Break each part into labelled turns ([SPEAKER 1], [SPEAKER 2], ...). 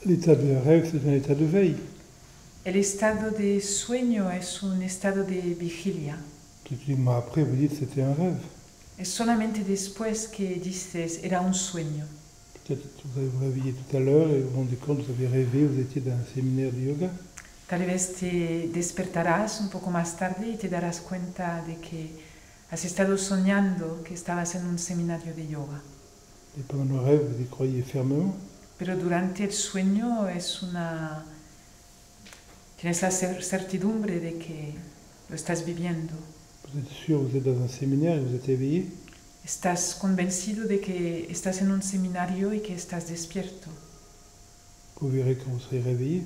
[SPEAKER 1] L'état de rêve, c'est un état de veille.
[SPEAKER 2] El estado de sueño es un estado de vigilia.
[SPEAKER 1] Tout de suite, après, vous dites que c'était un rêve.
[SPEAKER 2] Es solamente después que dices era un sueño.
[SPEAKER 1] Peut-être que vous allez vous réveiller tout à l'heure et vous vous rendez compte que vous avez rêvé, vous étiez dans un séminaire de yoga.
[SPEAKER 2] Tal vez te despertarás un poco más tarde y te darás cuenta de que has estado soñando que estabas en un seminario de yoga.
[SPEAKER 1] Et pendant le rêve, vous y croyez fermement.
[SPEAKER 2] Pero durante el sueño tienes la certidumbre de que lo estás viviendo.
[SPEAKER 1] Vous êtes sûr que vous êtes dans un séminaire et vous êtes éveillé.
[SPEAKER 2] Estás convencido de que estás en un seminario y que estás despierto.
[SPEAKER 1] Vous verrez quand vous serez réveillé.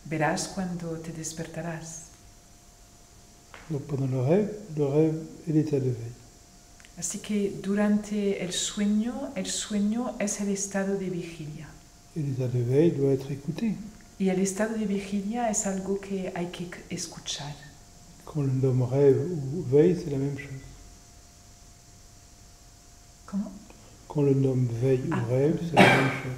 [SPEAKER 2] Verás cuando te despertarás.
[SPEAKER 1] Donc pendant le rêve est l'état de veille.
[SPEAKER 2] Así que durante el sueño es el estado de vigilia.
[SPEAKER 1] Et l'état de veille doit être écouté.
[SPEAKER 2] Y el estado de vigilia es algo que hay que escuchar.
[SPEAKER 1] Quand le nomme rêve ou veille, c'est la même chose.
[SPEAKER 2] ¿Cómo?
[SPEAKER 1] Quand le nomme veille ou rêve, c'est la même chose.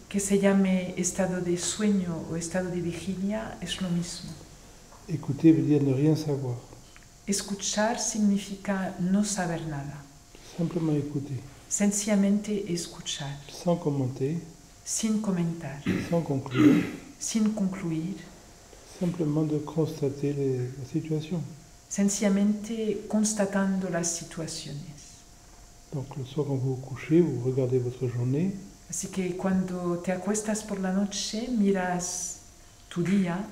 [SPEAKER 2] Que se llame estado de sueño o estado de vigilia es lo mismo.
[SPEAKER 1] Écouter veut dire ne rien savoir.
[SPEAKER 2] Escuchar significa no saber nada.
[SPEAKER 1] Simplement écouter.
[SPEAKER 2] Sencillamente escuchar.
[SPEAKER 1] Sans commenter.
[SPEAKER 2] Sin comentar.
[SPEAKER 1] Sans conclure.
[SPEAKER 2] Sin concluir.
[SPEAKER 1] Simplement de constater la situation.
[SPEAKER 2] Sencillamente constatando las situaciones.
[SPEAKER 1] Donc le soir quand vous vous couchez, vous regardez votre journée.
[SPEAKER 2] Así que cuando te acuestas por la noche, miras tu día.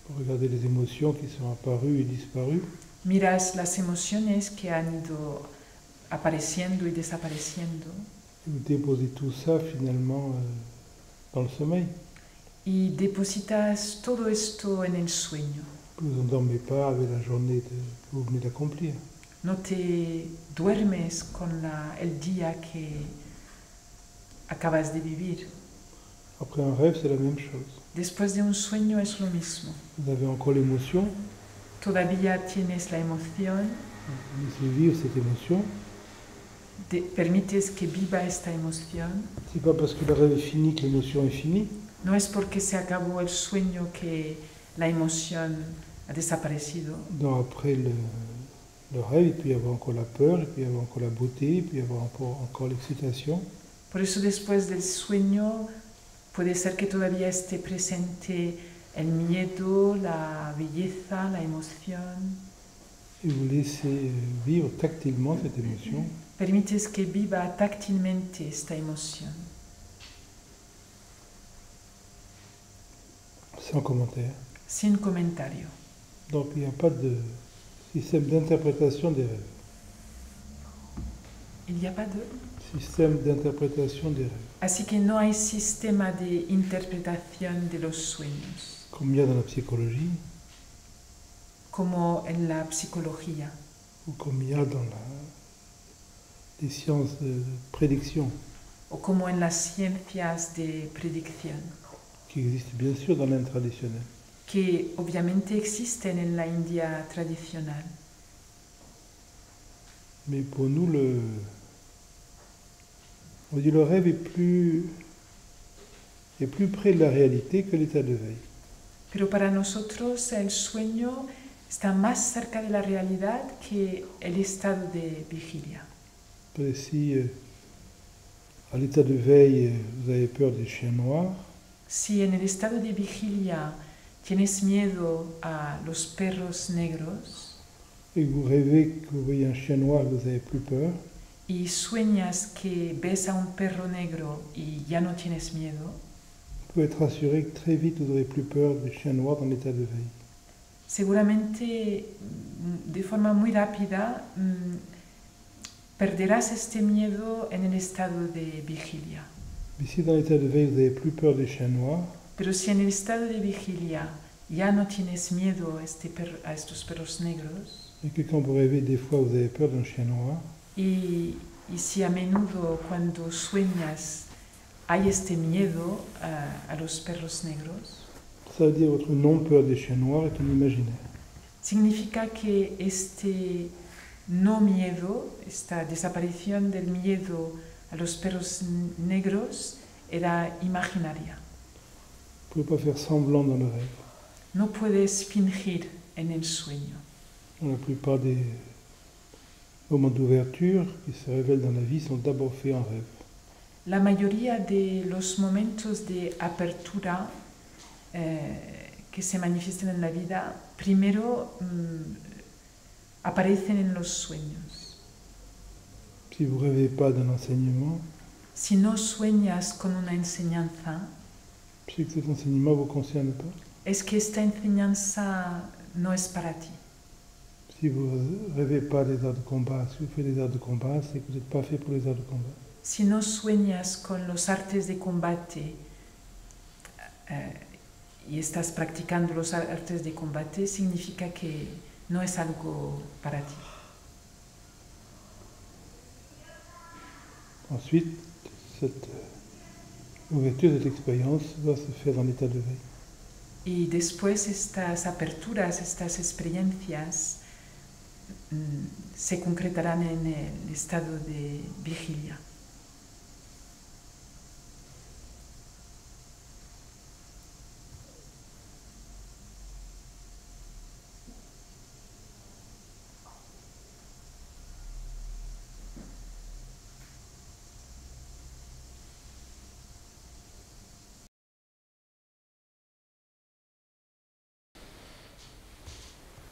[SPEAKER 1] Vous regardez les émotions qui sont apparues et disparues.
[SPEAKER 2] Miras las emociones que han ido apareciendo y desapareciendo.
[SPEAKER 1] Et vous déposez tout ça finalement dans le sommeil.
[SPEAKER 2] Y depositas todo esto en el sueño.
[SPEAKER 1] Vous ne vous endormez pas avec la journée que vous venez d'accomplir.
[SPEAKER 2] No te duermes con el día que acabas de vivir.
[SPEAKER 1] Après un rêve, c'est la même chose.
[SPEAKER 2] Después de un sueño es lo mismo.
[SPEAKER 1] Vous avez encore l'émotion.
[SPEAKER 2] Todavía tienes la emoción.
[SPEAKER 1] Vous laissez vivre cette émotion.
[SPEAKER 2] Permites que viva esta emoción.
[SPEAKER 1] C'est pas parce que le rêve est fini que l'émotion est finie.
[SPEAKER 2] No es porque se acabó el sueño que la emoción ha desaparecido.
[SPEAKER 1] Donc après le rêve, il peut y avoir encore la peur, il peut y avoir encore la beauté, il peut y avoir encore l'excitation.
[SPEAKER 2] Por eso después del sueño puede ser que todavía esté presente el miedo, la belleza, la emoción.
[SPEAKER 1] Et vous laissez vivre tactilement cette émotion.
[SPEAKER 2] Permites que viva táctilmente esta emoción.
[SPEAKER 1] Sans commentaire.
[SPEAKER 2] Sin comentario.
[SPEAKER 1] Donc il n'y a pas de système d'interprétation des rêves.
[SPEAKER 2] Il n'y a pas de
[SPEAKER 1] Système d'interprétation des rêves.
[SPEAKER 2] Así que no hay sistema de interpretación de los sueños.
[SPEAKER 1] Comme il y a dans la psychologie.
[SPEAKER 2] Como en la psicología.
[SPEAKER 1] Ou comme il y a dans les sciences de prédiction.
[SPEAKER 2] O como en las ciencias de predicción.
[SPEAKER 1] Qui existent bien sûr dans l'Inde traditionnelle.
[SPEAKER 2] Que obviamente existen en la India tradicional.
[SPEAKER 1] Mais pour nous, on dit le rêve est plus près de la réalité que l'état de veille.
[SPEAKER 2] Pero para nosotros el sueño está más cerca de la realidad que el estado de vigilia.
[SPEAKER 1] Si à l'état de veille, vous avez peur des chiens noirs,
[SPEAKER 2] si en el estado de vigilia tienes miedo a los perros negros,
[SPEAKER 1] et que vous rêvez que vous voyez un chien noir, vous n'avez plus peur,
[SPEAKER 2] y sueñas que ves a un perro negro y ya no tienes miedo,
[SPEAKER 1] vous pouvez être rassuré que très vite vous n'aurez plus peur du chien noir dans l'état de veille.
[SPEAKER 2] Seguramente de forma muy rápida perderás este miedo en el estado de vigilia.
[SPEAKER 1] Mais si dans l'état de veille vous n'avez plus peur des chiens noirs,
[SPEAKER 2] pero si en el estado de vigilia ya no tienes miedo a estos perros negros,
[SPEAKER 1] et que quand vous rêvez des fois vous avez peur d'un chien noir,
[SPEAKER 2] y si a menudo cuando sueñas hay este miedo a los perros negros,
[SPEAKER 1] ça veut dire que votre non-peur des chiens noirs est un imaginaire.
[SPEAKER 2] Significa que este no miedo, esta desaparición del miedo a los perros negros, era imaginaria.
[SPEAKER 1] Vous ne pouvez pas faire semblant dans le rêve.
[SPEAKER 2] No puedes fingir en el sueño.
[SPEAKER 1] La plupart des moments d'ouverture qui se révèlent dans la vie sont d'abord faits en rêve.
[SPEAKER 2] La mayoría de los momentos de apertura que se manifiestan en la vida, primero aparecen en los sueños.
[SPEAKER 1] Si vous ne rêvez pas d'un enseignement,
[SPEAKER 2] Si no sueñas con una enseñanza,
[SPEAKER 1] c'est que cet enseignement ne vous concerne pas.
[SPEAKER 2] es que esta enseñanza no es para ti.
[SPEAKER 1] Si vous ne rêvez pas des arts de combat, si vous faites des arts de combat, c'est que vous n'êtes pas fait pour les arts de combat.
[SPEAKER 2] Si no sueñas con los artes de combate y estás practicando los artes de combate, significa que no es algo para ti.
[SPEAKER 1] Ensuite, cette ouverture, cette expérience va se faire en état de veille.
[SPEAKER 2] Y después estas aperturas, estas experiencias se concretarán en el estado de vigilia.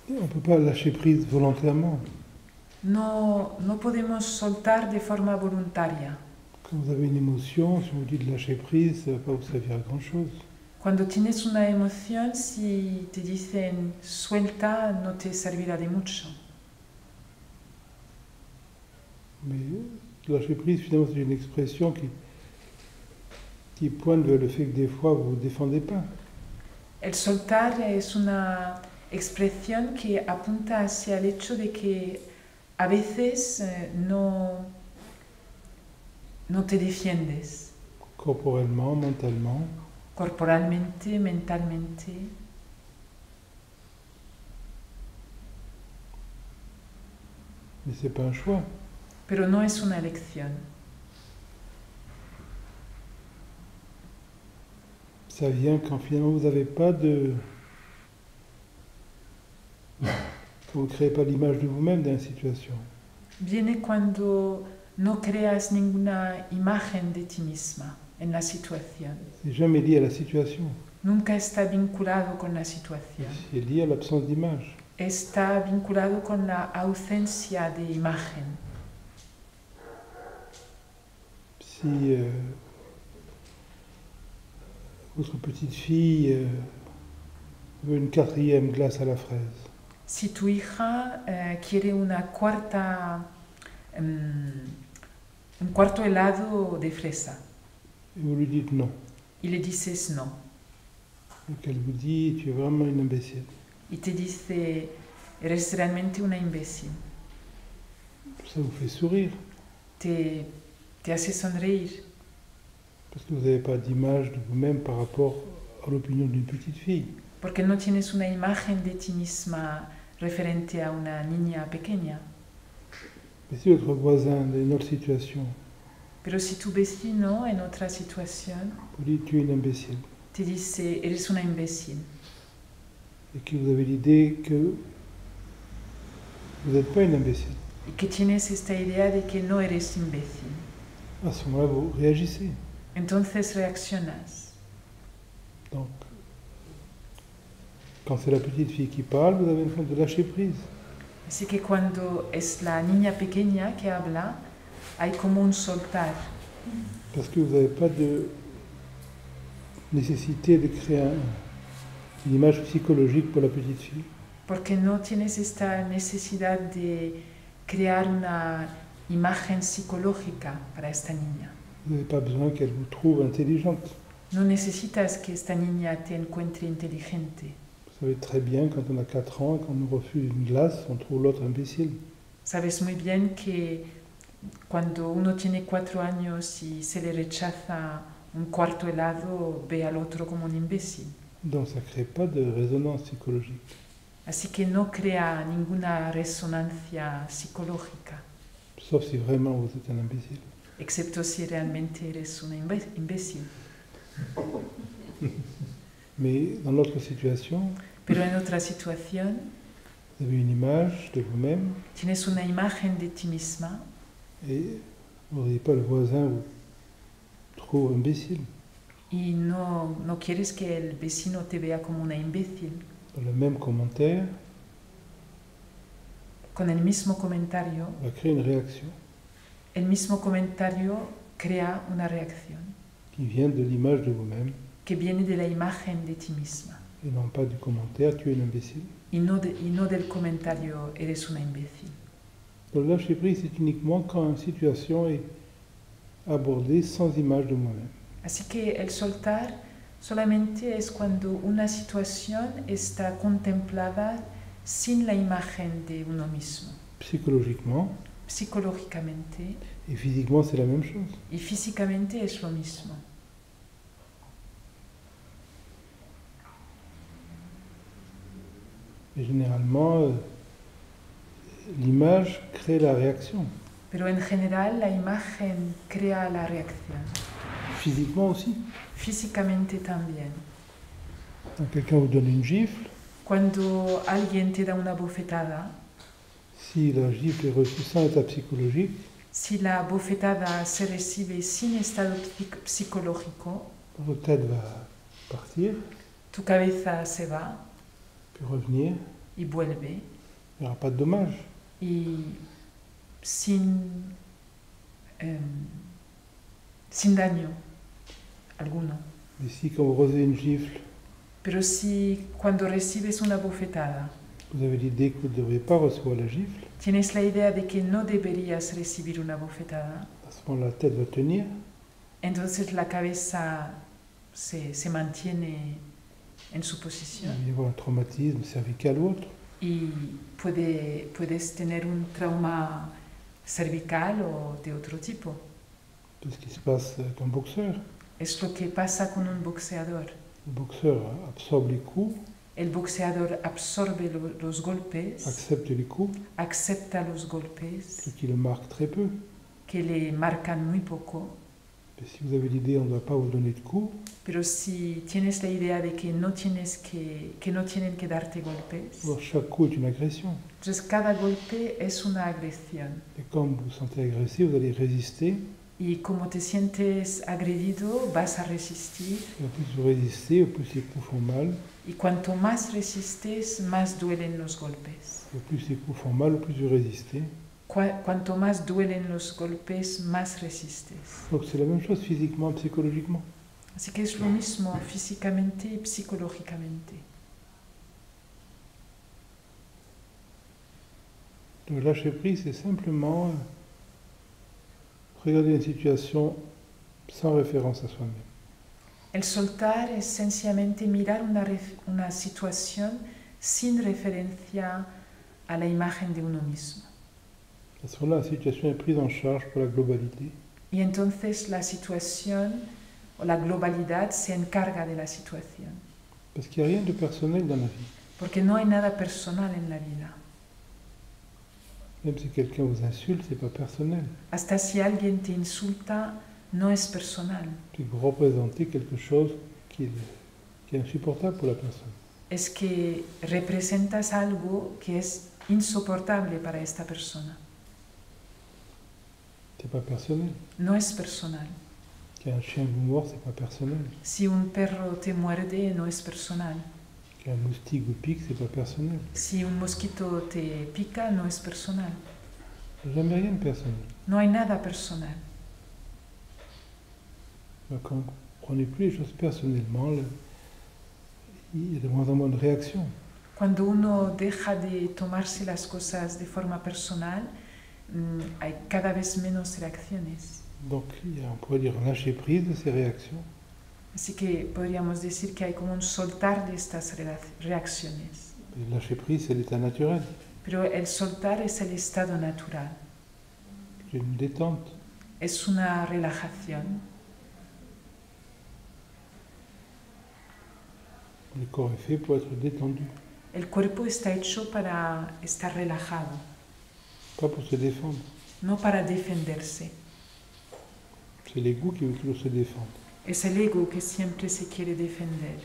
[SPEAKER 1] On ne peut pas lâcher prise volontairement.
[SPEAKER 2] No podemos soltar de forma voluntaria.
[SPEAKER 1] Quand vous avez une émotion, si on vous dit de lâcher prise, ça ne va pas vous servir à grand-chose.
[SPEAKER 2] Cuando tienes una emoción, si te dicen suelta, no te servirá de mucho.
[SPEAKER 1] Mais lâcher prise, finalement, c'est une expression qui pointe vers le fait que des fois, vous ne vous défendez pas.
[SPEAKER 2] El soltar es una expresión que apunta hacia el hecho de que a veces no te defiendes.
[SPEAKER 1] Corporellement, mentalement.
[SPEAKER 2] Corporalmente, mentalmente.
[SPEAKER 1] Mais ce n'est pas un choix.
[SPEAKER 2] Pero no es una elección.
[SPEAKER 1] Ça vient quand finalement vous n'avez pas de... Quand vous ne créez pas l'image de vous-même dans une situation.
[SPEAKER 2] Viene cuando no creas ninguna imagen de ti misma en la situación.
[SPEAKER 1] C'est jamais lié à la situation.
[SPEAKER 2] Nunca está vinculado con la situación.
[SPEAKER 1] C'est lié à l'absence d'image.
[SPEAKER 2] Está vinculado con la ausencia de imagen.
[SPEAKER 1] Si votre petite fille veut une 4e glace à la fraise,
[SPEAKER 2] Si tu hija quiere un cuarto helado de fresa
[SPEAKER 1] et vous lui dites non,
[SPEAKER 2] y le dices no,
[SPEAKER 1] et qu'elle vous dit tu es vraiment une imbécile,
[SPEAKER 2] y te dice eres realmente una imbécil,
[SPEAKER 1] ça vous fait sourire,
[SPEAKER 2] te hace sonreír,
[SPEAKER 1] parce que vous n'avez pas d'image de vous-même par rapport à l'opinion d'une petite fille.
[SPEAKER 2] porque no tienes una imagen de ti misma referente a una niña pequeña.
[SPEAKER 1] Mais si votre voisin dans une autre situation
[SPEAKER 2] Pero si tu vecino en otra situación
[SPEAKER 1] vous dit tu es une imbécile,
[SPEAKER 2] te dice eres una imbécil,
[SPEAKER 1] et que vous avez l'idée que vous n'êtes pas une imbécile,
[SPEAKER 2] y que tienes esta idea de que no eres imbécil,
[SPEAKER 1] à ce moment-là vous réagissez.
[SPEAKER 2] entonces reaccionas.
[SPEAKER 1] Donc, quand c'est la petite fille qui parle, vous avez une forme de lâcher prise.
[SPEAKER 2] Así que cuando es la niña pequeña que habla, hay como un soltar,
[SPEAKER 1] Parce que vous n'avez pas de nécessité de créer une image psychologique pour la petite fille.
[SPEAKER 2] porque no tienes esta necesidad de crear una imagen psicológica para esta niña.
[SPEAKER 1] Vous n'avez pas besoin qu'elle vous trouve intelligente.
[SPEAKER 2] No necesitas que esta niña te encuentre inteligente.
[SPEAKER 1] Vous savez très bien, quand on a 4 ans, quand on refuse une glace, on trouve l'autre imbécile.
[SPEAKER 2] Sabes muy bien que cuando uno tiene 4 años y se le rechaza un cuarto helado, ve al otro como un imbécil.
[SPEAKER 1] Donc ça ne crée pas de résonance psychologique.
[SPEAKER 2] Así que no crea ninguna resonancia psicológica,
[SPEAKER 1] Sauf si vraiment vous êtes un imbécile.
[SPEAKER 2] excepto si realmente eres un imbécil.
[SPEAKER 1] Mais dans notre situation,
[SPEAKER 2] Pero en otra situación,
[SPEAKER 1] vous avez une image de vous-même
[SPEAKER 2] tienes una imagen de ti misma
[SPEAKER 1] et vous n'auriez pas le voisin ou trop imbécile.
[SPEAKER 2] y no quieres que el vecino te vea como una imbécil.
[SPEAKER 1] Dans le même commentaire,
[SPEAKER 2] Con el mismo comentario,
[SPEAKER 1] va créer une réaction
[SPEAKER 2] el mismo comentario crea una reacción
[SPEAKER 1] qui vient de l'image de vous-même
[SPEAKER 2] que viene de la imagen de ti misma
[SPEAKER 1] et non pas du commentaire tu es un imbécile.
[SPEAKER 2] y no del comentario eres una imbécil.
[SPEAKER 1] Le lâcher prise, c'est uniquement quand une situation est abordée sans image de moi-même.
[SPEAKER 2] Así que el soltar solamente es cuando una situación está contemplada sin la imagen de uno mismo.
[SPEAKER 1] Psychologiquement
[SPEAKER 2] Psicológicamente
[SPEAKER 1] et physiquement, c'est la même chose.
[SPEAKER 2] y físicamente es lo mismo.
[SPEAKER 1] Et généralement, l'image crée la réaction.
[SPEAKER 2] Pero en general la imagen crea la reacción.
[SPEAKER 1] Physiquement aussi.
[SPEAKER 2] Físicamente también.
[SPEAKER 1] Quand quelqu'un vous donne une gifle,
[SPEAKER 2] Cuando alguien te da una bofetada,
[SPEAKER 1] si la gifle est reçue sans état psychologique,
[SPEAKER 2] si la bofetada se recibe sin estado psicológico,
[SPEAKER 1] votre tête va partir,
[SPEAKER 2] tu cabeza se va
[SPEAKER 1] puis revenir,
[SPEAKER 2] y vuelve
[SPEAKER 1] il n'y aura pas de dommage.
[SPEAKER 2] y sin daño alguno.
[SPEAKER 1] Mais si quand vous recevez une gifle,
[SPEAKER 2] Pero si cuando recibes una bofetada
[SPEAKER 1] vous avez l'idée que vous ne devriez pas recevoir la gifle,
[SPEAKER 2] tienes la idea de que no deberías recibir una bofetada,
[SPEAKER 1] à ce moment la tête va tenir,
[SPEAKER 2] entonces la cabeza se mantiene en su
[SPEAKER 1] il
[SPEAKER 2] posición
[SPEAKER 1] va y avoir un traumatisme cervical ou autre.
[SPEAKER 2] y puedes tener un trauma cervical o de otro tipo.
[SPEAKER 1] C'est ce qui se passe avec un boxeur.
[SPEAKER 2] Es lo que pasa con un boxeador.
[SPEAKER 1] Le boxeur absorbe les coups,
[SPEAKER 2] El boxeador absorbe los golpes,
[SPEAKER 1] accepte les coups,
[SPEAKER 2] acepta los golpes,
[SPEAKER 1] ce qui le marque très peu.
[SPEAKER 2] que le marcan muy poco.
[SPEAKER 1] Mais si vous avez l'idée on ne doit pas vous donner de coups,
[SPEAKER 2] Pero si tienes la idea de que no tienen que darte golpes,
[SPEAKER 1] alors chaque coup est une agression.
[SPEAKER 2] entonces cada golpe es una agresión.
[SPEAKER 1] Et comme vous vous sentez agressé, vous allez résister.
[SPEAKER 2] Y como te sientes agredido, vas a resistir.
[SPEAKER 1] Et au plus vous résistez, au plus les coups font mal.
[SPEAKER 2] Y cuanto más resistes, más duelen los golpes.
[SPEAKER 1] Et au plus les coups font mal, au plus vous résistez.
[SPEAKER 2] Cuanto más duelen los golpes, más resistes.
[SPEAKER 1] Donc c'est la même chose physiquement, psychologiquement.
[SPEAKER 2] Así que es lo mismo físicamente y psicológicamente.
[SPEAKER 1] Le lâcher prise, c'est simplement regarder une situation sans référence à soi-même.
[SPEAKER 2] El soltar es sencillamente mirar una situación sin referencia a la imagen de uno mismo.
[SPEAKER 1] À ce moment-là, la situation est prise en charge pour la globalité.
[SPEAKER 2] Y entonces la situación o la globalidad se encarga de la situación.
[SPEAKER 1] Parce qu'il n'y a rien de personnel dans la vie.
[SPEAKER 2] Porque no hay nada personal en la vida.
[SPEAKER 1] Même si quelqu'un vous insulte, ce n'est pas personnel.
[SPEAKER 2] Hasta si alguien te insulta, no es personal.
[SPEAKER 1] C'est que vous représentez quelque chose qui est insupportable pour la personne.
[SPEAKER 2] Es que representas algo que es insoportable para esta persona.
[SPEAKER 1] C'est pas personnel.
[SPEAKER 2] No es personal.
[SPEAKER 1] Qu'un chien vous mord, c'est pas personnel.
[SPEAKER 2] Si un perro te muerde, no es personal.
[SPEAKER 1] Qu'un moustique vous pique, c'est pas personnel.
[SPEAKER 2] Si un mosquito te pica, no es personal.
[SPEAKER 1] Jamais rien de personnel.
[SPEAKER 2] No hay nada personal.
[SPEAKER 1] Donc, quand vous ne prenez plus les choses personnellement, il y a de moins en moins de réactions.
[SPEAKER 2] Cuando uno deja de tomarse las cosas de forma personal, hay cada vez menos reacciones.
[SPEAKER 1] Donc, on pourrait dire un lâcher prise de ces réactions.
[SPEAKER 2] Así que podríamos decir que hay como un soltar de estas reacciones.
[SPEAKER 1] Le lâcher prise, c'est l'état naturel.
[SPEAKER 2] Pero el soltar es el estado natural.
[SPEAKER 1] C'est une détente.
[SPEAKER 2] Es una relajación.
[SPEAKER 1] Le corps est fait pour être détendu,
[SPEAKER 2] El cuerpo está hecho para estar relajado,
[SPEAKER 1] pas pour se défendre.
[SPEAKER 2] no para defenderse.
[SPEAKER 1] C'est l'ego qui veut toujours se défendre.
[SPEAKER 2] Es el ego que siempre se quiere defender.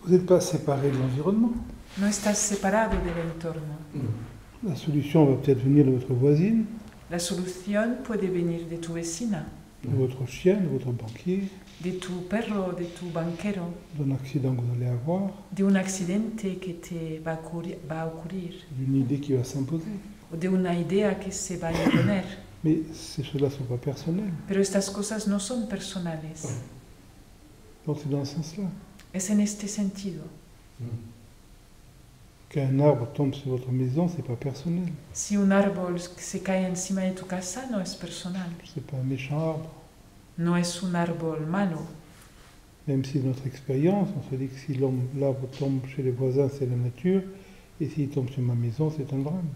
[SPEAKER 1] Vous n'êtes pas séparé de l'environnement.
[SPEAKER 2] No estás separado del entorno.
[SPEAKER 1] La solution va peut-être venir de votre voisine,
[SPEAKER 2] La solución puede venir de tu vecina,
[SPEAKER 1] de votre chien, de votre banquier,
[SPEAKER 2] de tu perro, de tu banquero,
[SPEAKER 1] d'un accident que vous allez avoir,
[SPEAKER 2] de un accidente que te va a ocurrir,
[SPEAKER 1] d'une idée qui va s'imposer.
[SPEAKER 2] o de una idea que se va a imponer.
[SPEAKER 1] Mais ces choses-là ne sont pas personnelles.
[SPEAKER 2] Pero estas cosas no son personales.
[SPEAKER 1] Donc c'est dans ce sens-là.
[SPEAKER 2] Es en este sentido.
[SPEAKER 1] Qu'un arbre tombe sur votre maison, c'est pas personnel.
[SPEAKER 2] Si un árbol se cae encima de tu casa, no es personal.
[SPEAKER 1] C'est pas un méchant arbre.
[SPEAKER 2] No es un árbol malo.
[SPEAKER 1] Même si dans notre expérience, on se dit que si l'arbre tombe chez les voisins, c'est la nature, et s'il tombe sur ma maison, c'est un drame.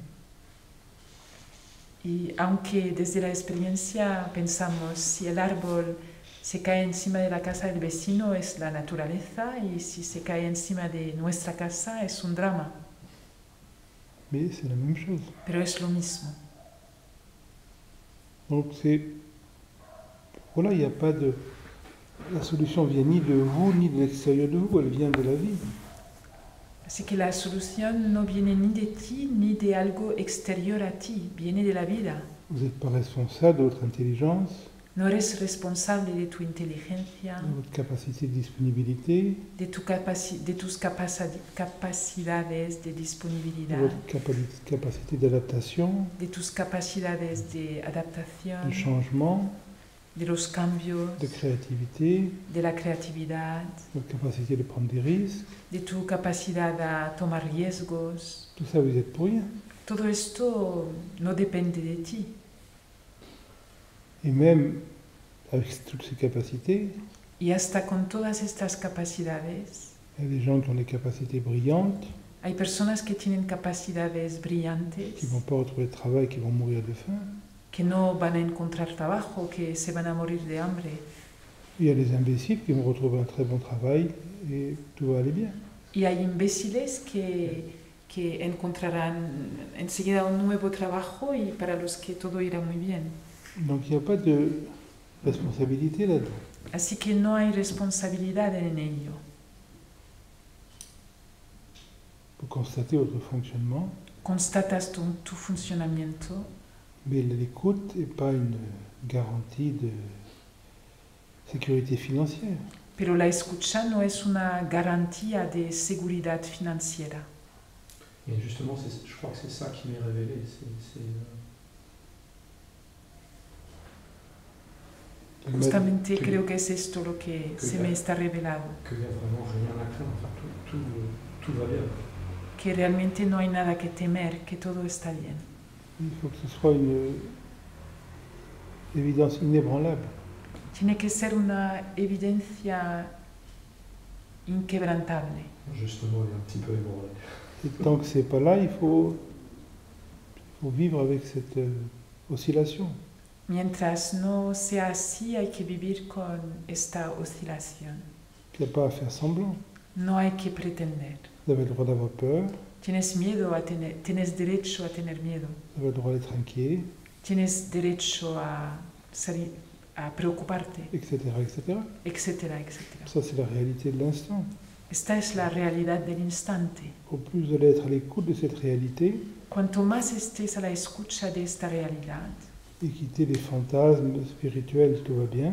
[SPEAKER 2] Y aunque desde la experiencia pensamos si el árbol se cae encima de la casa del vecino es la naturaleza y si se cae encima de nuestra casa es un drama,
[SPEAKER 1] Mais c'est la même chose.
[SPEAKER 2] pero es lo mismo.
[SPEAKER 1] Donc c'est... Voilà, il n'y a pas de... La solution vient ni de vous, ni de l'extérieur de vous, elle vient de la vie.
[SPEAKER 2] Así que la solución no viene ni de ti ni de algo exterior a ti, viene de la vida.
[SPEAKER 1] Vous n'êtes pas responsable de votre intelligence,
[SPEAKER 2] No eres responsable de tu inteligencia,
[SPEAKER 1] de votre capacité de disponibilité,
[SPEAKER 2] de tus capacidades de
[SPEAKER 1] de
[SPEAKER 2] disponibilidad,
[SPEAKER 1] votre capacité d'adaptation,
[SPEAKER 2] de tus capacidades de
[SPEAKER 1] de
[SPEAKER 2] adaptación,
[SPEAKER 1] changement,
[SPEAKER 2] de los cambios,
[SPEAKER 1] de créativité,
[SPEAKER 2] de la creatividad,
[SPEAKER 1] de votre capacité de prendre des risques.
[SPEAKER 2] de tu capacidad a tomar riesgos.
[SPEAKER 1] Tout ça, vous êtes pour rien.
[SPEAKER 2] Todo esto no depende de ti.
[SPEAKER 1] Et même avec toutes ces capacités,
[SPEAKER 2] Y hasta con todas estas capacidades,
[SPEAKER 1] il y a des gens qui ont des capacités brillantes,
[SPEAKER 2] hay personas que tienen capacidades
[SPEAKER 1] qui
[SPEAKER 2] brillantes,
[SPEAKER 1] ne vont pas retrouver de travail, qui vont mourir de faim.
[SPEAKER 2] que no van a encontrar trabajo, que se van a morir de hambre.
[SPEAKER 1] Il y a des imbéciles qui vont retrouver un très bon travail et tout va aller bien.
[SPEAKER 2] Y hay imbéciles que encontrarán enseguida un nuevo trabajo y para los que todo irá muy bien.
[SPEAKER 1] Donc il n'y a pas de responsabilité là-dedans.
[SPEAKER 2] Así que no hay responsabilidad en ello.
[SPEAKER 1] Vous constatez votre fonctionnement,
[SPEAKER 2] Constatas tu funcionamiento,
[SPEAKER 1] mais l'écoute n'est pas une garantie de sécurité financière.
[SPEAKER 2] pero la escucha no es una garantía de seguridad financiera.
[SPEAKER 3] Et justement, je crois que c'est ça qui m'est révélé.
[SPEAKER 2] Justamente
[SPEAKER 3] que-
[SPEAKER 2] creo que es esto lo que se me está revelado,
[SPEAKER 3] qu'il n'y a vraiment rien à craindre. Enfin, tout va bien.
[SPEAKER 2] que realmente no hay nada que temer, que todo está bien.
[SPEAKER 1] Il faut que ce soit une évidence inébranlable.
[SPEAKER 2] Tiene que ser una evidencia inquebrantable.
[SPEAKER 3] Justement, il est un petit peu ébranlé.
[SPEAKER 1] Et tant que c'est pas là, il faut vivre avec cette oscillation.
[SPEAKER 2] Mientras no sea así, hay que vivir con esta oscilación.
[SPEAKER 1] Il n'y a pas à faire semblant.
[SPEAKER 2] No hay que pretender.
[SPEAKER 1] Vous avez le droit d'avoir peur,
[SPEAKER 2] Tienes derecho a tener miedo.
[SPEAKER 1] vous avez le droit d'être inquiet,
[SPEAKER 2] Tienes derecho a preocuparte,
[SPEAKER 1] etc., etc.
[SPEAKER 2] etcétera, etcétera.
[SPEAKER 1] Ça, c'est la réalité de l'instant.
[SPEAKER 2] Esta es la realidad del instante.
[SPEAKER 1] Au plus vous allez être à l'écoute de cette réalité
[SPEAKER 2] Cuanto más estés a la escucha de esta realidad,
[SPEAKER 1] et quitter les fantasmes spirituels, tout va bien,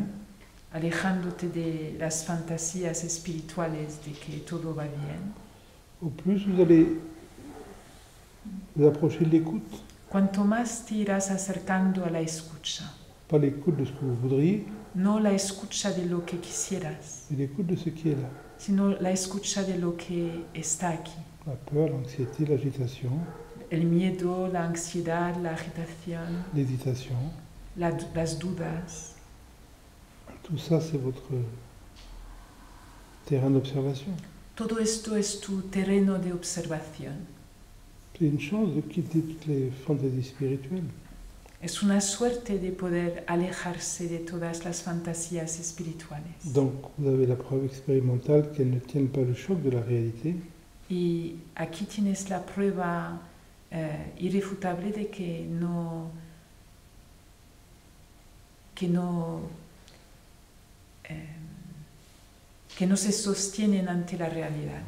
[SPEAKER 2] alejándote de las fantasías espirituales de que todo va bien,
[SPEAKER 1] au plus vous allez vous approcher de l'écoute.
[SPEAKER 2] cuanto más te irás acercando a la escucha.
[SPEAKER 1] Pas l'écoute de ce que vous voudriez,
[SPEAKER 2] No la escucha de lo que quisieras,
[SPEAKER 1] mais l'écoute de ce qui est là.
[SPEAKER 2] sino la escucha de lo que está aquí.
[SPEAKER 1] La peur, l'anxiété, l'agitation,
[SPEAKER 2] El miedo, la ansiedad, la agitación,
[SPEAKER 1] l'hésitation,
[SPEAKER 2] las dudas.
[SPEAKER 1] tout ça c'est votre terrain d'observation.
[SPEAKER 2] Todo esto es tu terreno de observación.
[SPEAKER 1] C'est une chance de quitter toutes les fantaisies spirituelles.
[SPEAKER 2] Es una suerte de poder alejarse de todas las fantasías espirituales.
[SPEAKER 1] Donc vous avez la preuve expérimentale qu'elles ne tiennent pas le choc de la réalité.
[SPEAKER 2] Y aquí tienes la prueba irrefutable de que no se sostienen ante la realidad.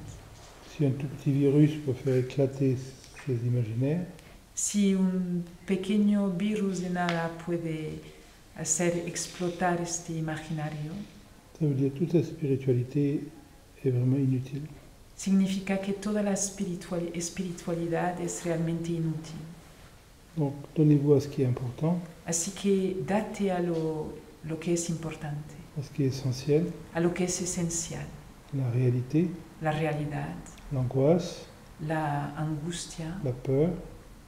[SPEAKER 1] Si un tout petit virus peut faire éclater ces imaginaires,
[SPEAKER 2] Si un pequeño virus de nada puede hacer explotar este imaginario,
[SPEAKER 1] ça veut dire que toute la spiritualité est vraiment inutile.
[SPEAKER 2] significa que toda la espiritualidad es realmente inútil.
[SPEAKER 1] Donc donnez-vous à ce qui est important,
[SPEAKER 2] Así que date a lo que es importante,
[SPEAKER 1] à ce qui est essentiel,
[SPEAKER 2] a lo que es esencial,
[SPEAKER 1] la réalité,
[SPEAKER 2] la realidad,
[SPEAKER 1] l'angoisse,
[SPEAKER 2] la angustia,
[SPEAKER 1] la peur,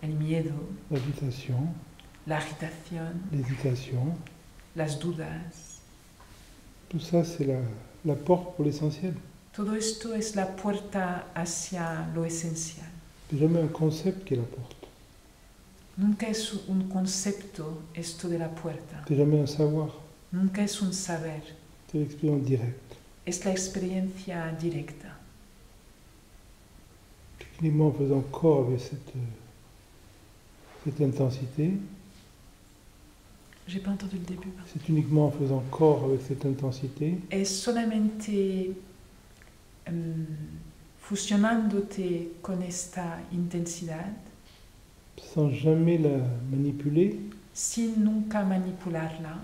[SPEAKER 2] el miedo,
[SPEAKER 1] l'agitation,
[SPEAKER 2] la agitación,
[SPEAKER 1] l'hésitation.
[SPEAKER 2] las dudas.
[SPEAKER 1] Tout ça, c'est la porte pour l'essentiel.
[SPEAKER 2] Todo esto es la puerta hacia lo esencial.
[SPEAKER 1] C'est jamais un concept qui est la porte.
[SPEAKER 2] Nunca es un concepto esto de la puerta.
[SPEAKER 1] C'est jamais un savoir.
[SPEAKER 2] Nunca es un saber.
[SPEAKER 1] C'est l'expérience directe.
[SPEAKER 2] Es la experiencia directa.
[SPEAKER 1] Uniquement en faisant corps avec cette intensité,
[SPEAKER 2] J'ai pas entendu le début. Pardon.
[SPEAKER 1] c'est uniquement en faisant corps avec cette intensité
[SPEAKER 2] Es solamente fusionándote con esta intensidad,
[SPEAKER 1] sans jamais la manipuler,
[SPEAKER 2] sin nunca manipularla,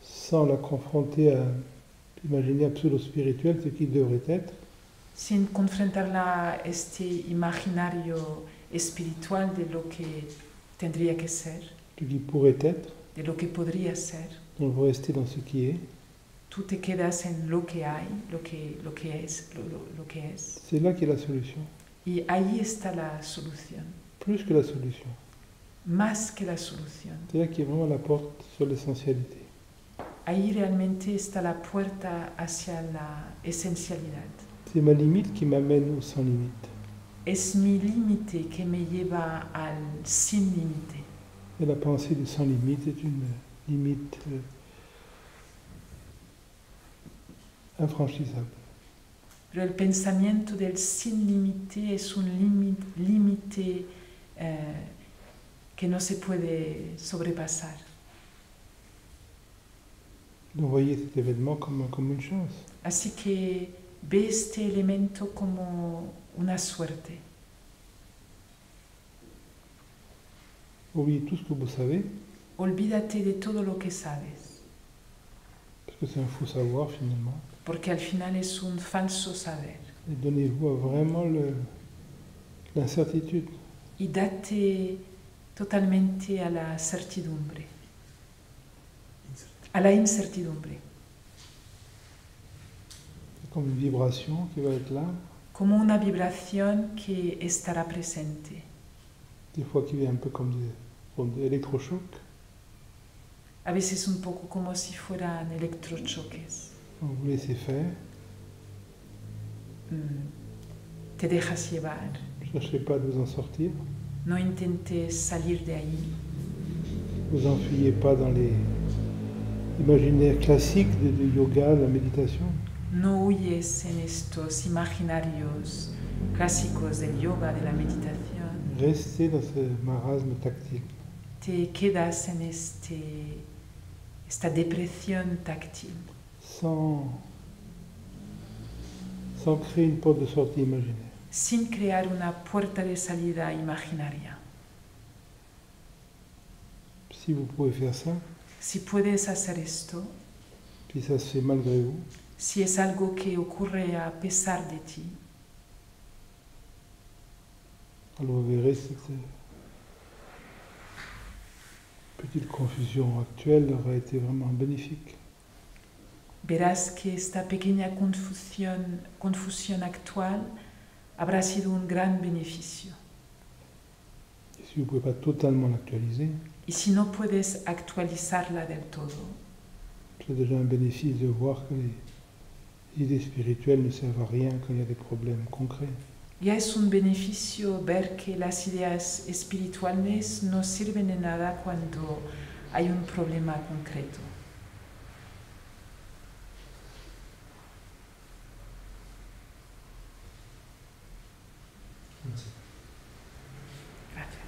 [SPEAKER 1] sans la confronter à l'imaginaire pseudo-spirituel, ce qu'il devrait être,
[SPEAKER 2] sin confrontarla a este imaginario espiritual de lo que tendría que ser,
[SPEAKER 1] ce qui pourrait être,
[SPEAKER 2] de lo que podría ser.
[SPEAKER 1] donc vous restez dans ce qui est.
[SPEAKER 2] Tú te quedas en lo que hay, lo que es.
[SPEAKER 1] C'est là qu'est la solution.
[SPEAKER 2] Y ahí está la solución,
[SPEAKER 1] Plus que la solution.
[SPEAKER 2] más que la solución.
[SPEAKER 1] C'est là qu'il y a vraiment la porte sur l'essentialité.
[SPEAKER 2] Ahí realmente está la puerta hacia la esencialidad.
[SPEAKER 1] C'est ma limite qui m'amène au sans limite.
[SPEAKER 2] Es mi límite que me lleva al sin límite.
[SPEAKER 1] Et la pensée du sans limite est une limite infranchissable.
[SPEAKER 2] Pero el pensamiento del sin límite es un límite que no se puede sobrepasar.
[SPEAKER 1] Donc voyez cet événement comme une chance.
[SPEAKER 2] Así que ve este elemento como una suerte.
[SPEAKER 1] Oubliez tout ce que vous savez,
[SPEAKER 2] Olvídate de todo lo que sabes,
[SPEAKER 1] parce que c'est un faux savoir finalement.
[SPEAKER 2] porque al final es un falso saber.
[SPEAKER 1] Et donnez-vous à vraiment l'incertitude.
[SPEAKER 2] Y date totalmente a la certidumbre, a la incertidumbre,
[SPEAKER 1] C'est comme une vibration qui va être là,
[SPEAKER 2] como una vibración que estará presente.
[SPEAKER 1] des fois qui vient un peu comme des électrochocs.
[SPEAKER 2] A veces un poco como si fueran electrochoques.
[SPEAKER 1] Vous vous laissez faire,
[SPEAKER 2] Te dejas llevar,
[SPEAKER 1] ne cherchez pas à vous en sortir,
[SPEAKER 2] no intentes salir de ahí,
[SPEAKER 1] ne vous enfuyez pas dans les imaginaires classiques du yoga, de la méditation.
[SPEAKER 2] no huyes en estos imaginarios clásicos del yoga, de la meditación.
[SPEAKER 1] Restez dans ce marasme tactile.
[SPEAKER 2] Te quedas en esta depresión táctil,
[SPEAKER 1] Sans créer une porte de sortie imaginaire.
[SPEAKER 2] sin crear una puerta de salida imaginaria.
[SPEAKER 1] Si vous pouvez faire ça,
[SPEAKER 2] Si puedes hacer esto,
[SPEAKER 1] puis ça se fait malgré vous,
[SPEAKER 2] si es algo que ocurre a pesar de ti,
[SPEAKER 1] alors vous verrez cette petite confusion actuelle aura été vraiment bénéfique.
[SPEAKER 2] verás que esta pequeña confusión actual habrá sido un gran beneficio.
[SPEAKER 1] Et si vous ne pouvez pas totalement l'actualiser,
[SPEAKER 2] Y si no puedes actualizarla del todo,
[SPEAKER 1] c'est déjà un bénéfice de voir que les idées spirituelles ne servent à rien quand il y a des problèmes concrets.
[SPEAKER 2] Ya es un beneficio ver que las ideas espirituales no sirven de nada cuando hay un problema concreto.
[SPEAKER 3] Merci.
[SPEAKER 2] Gracias.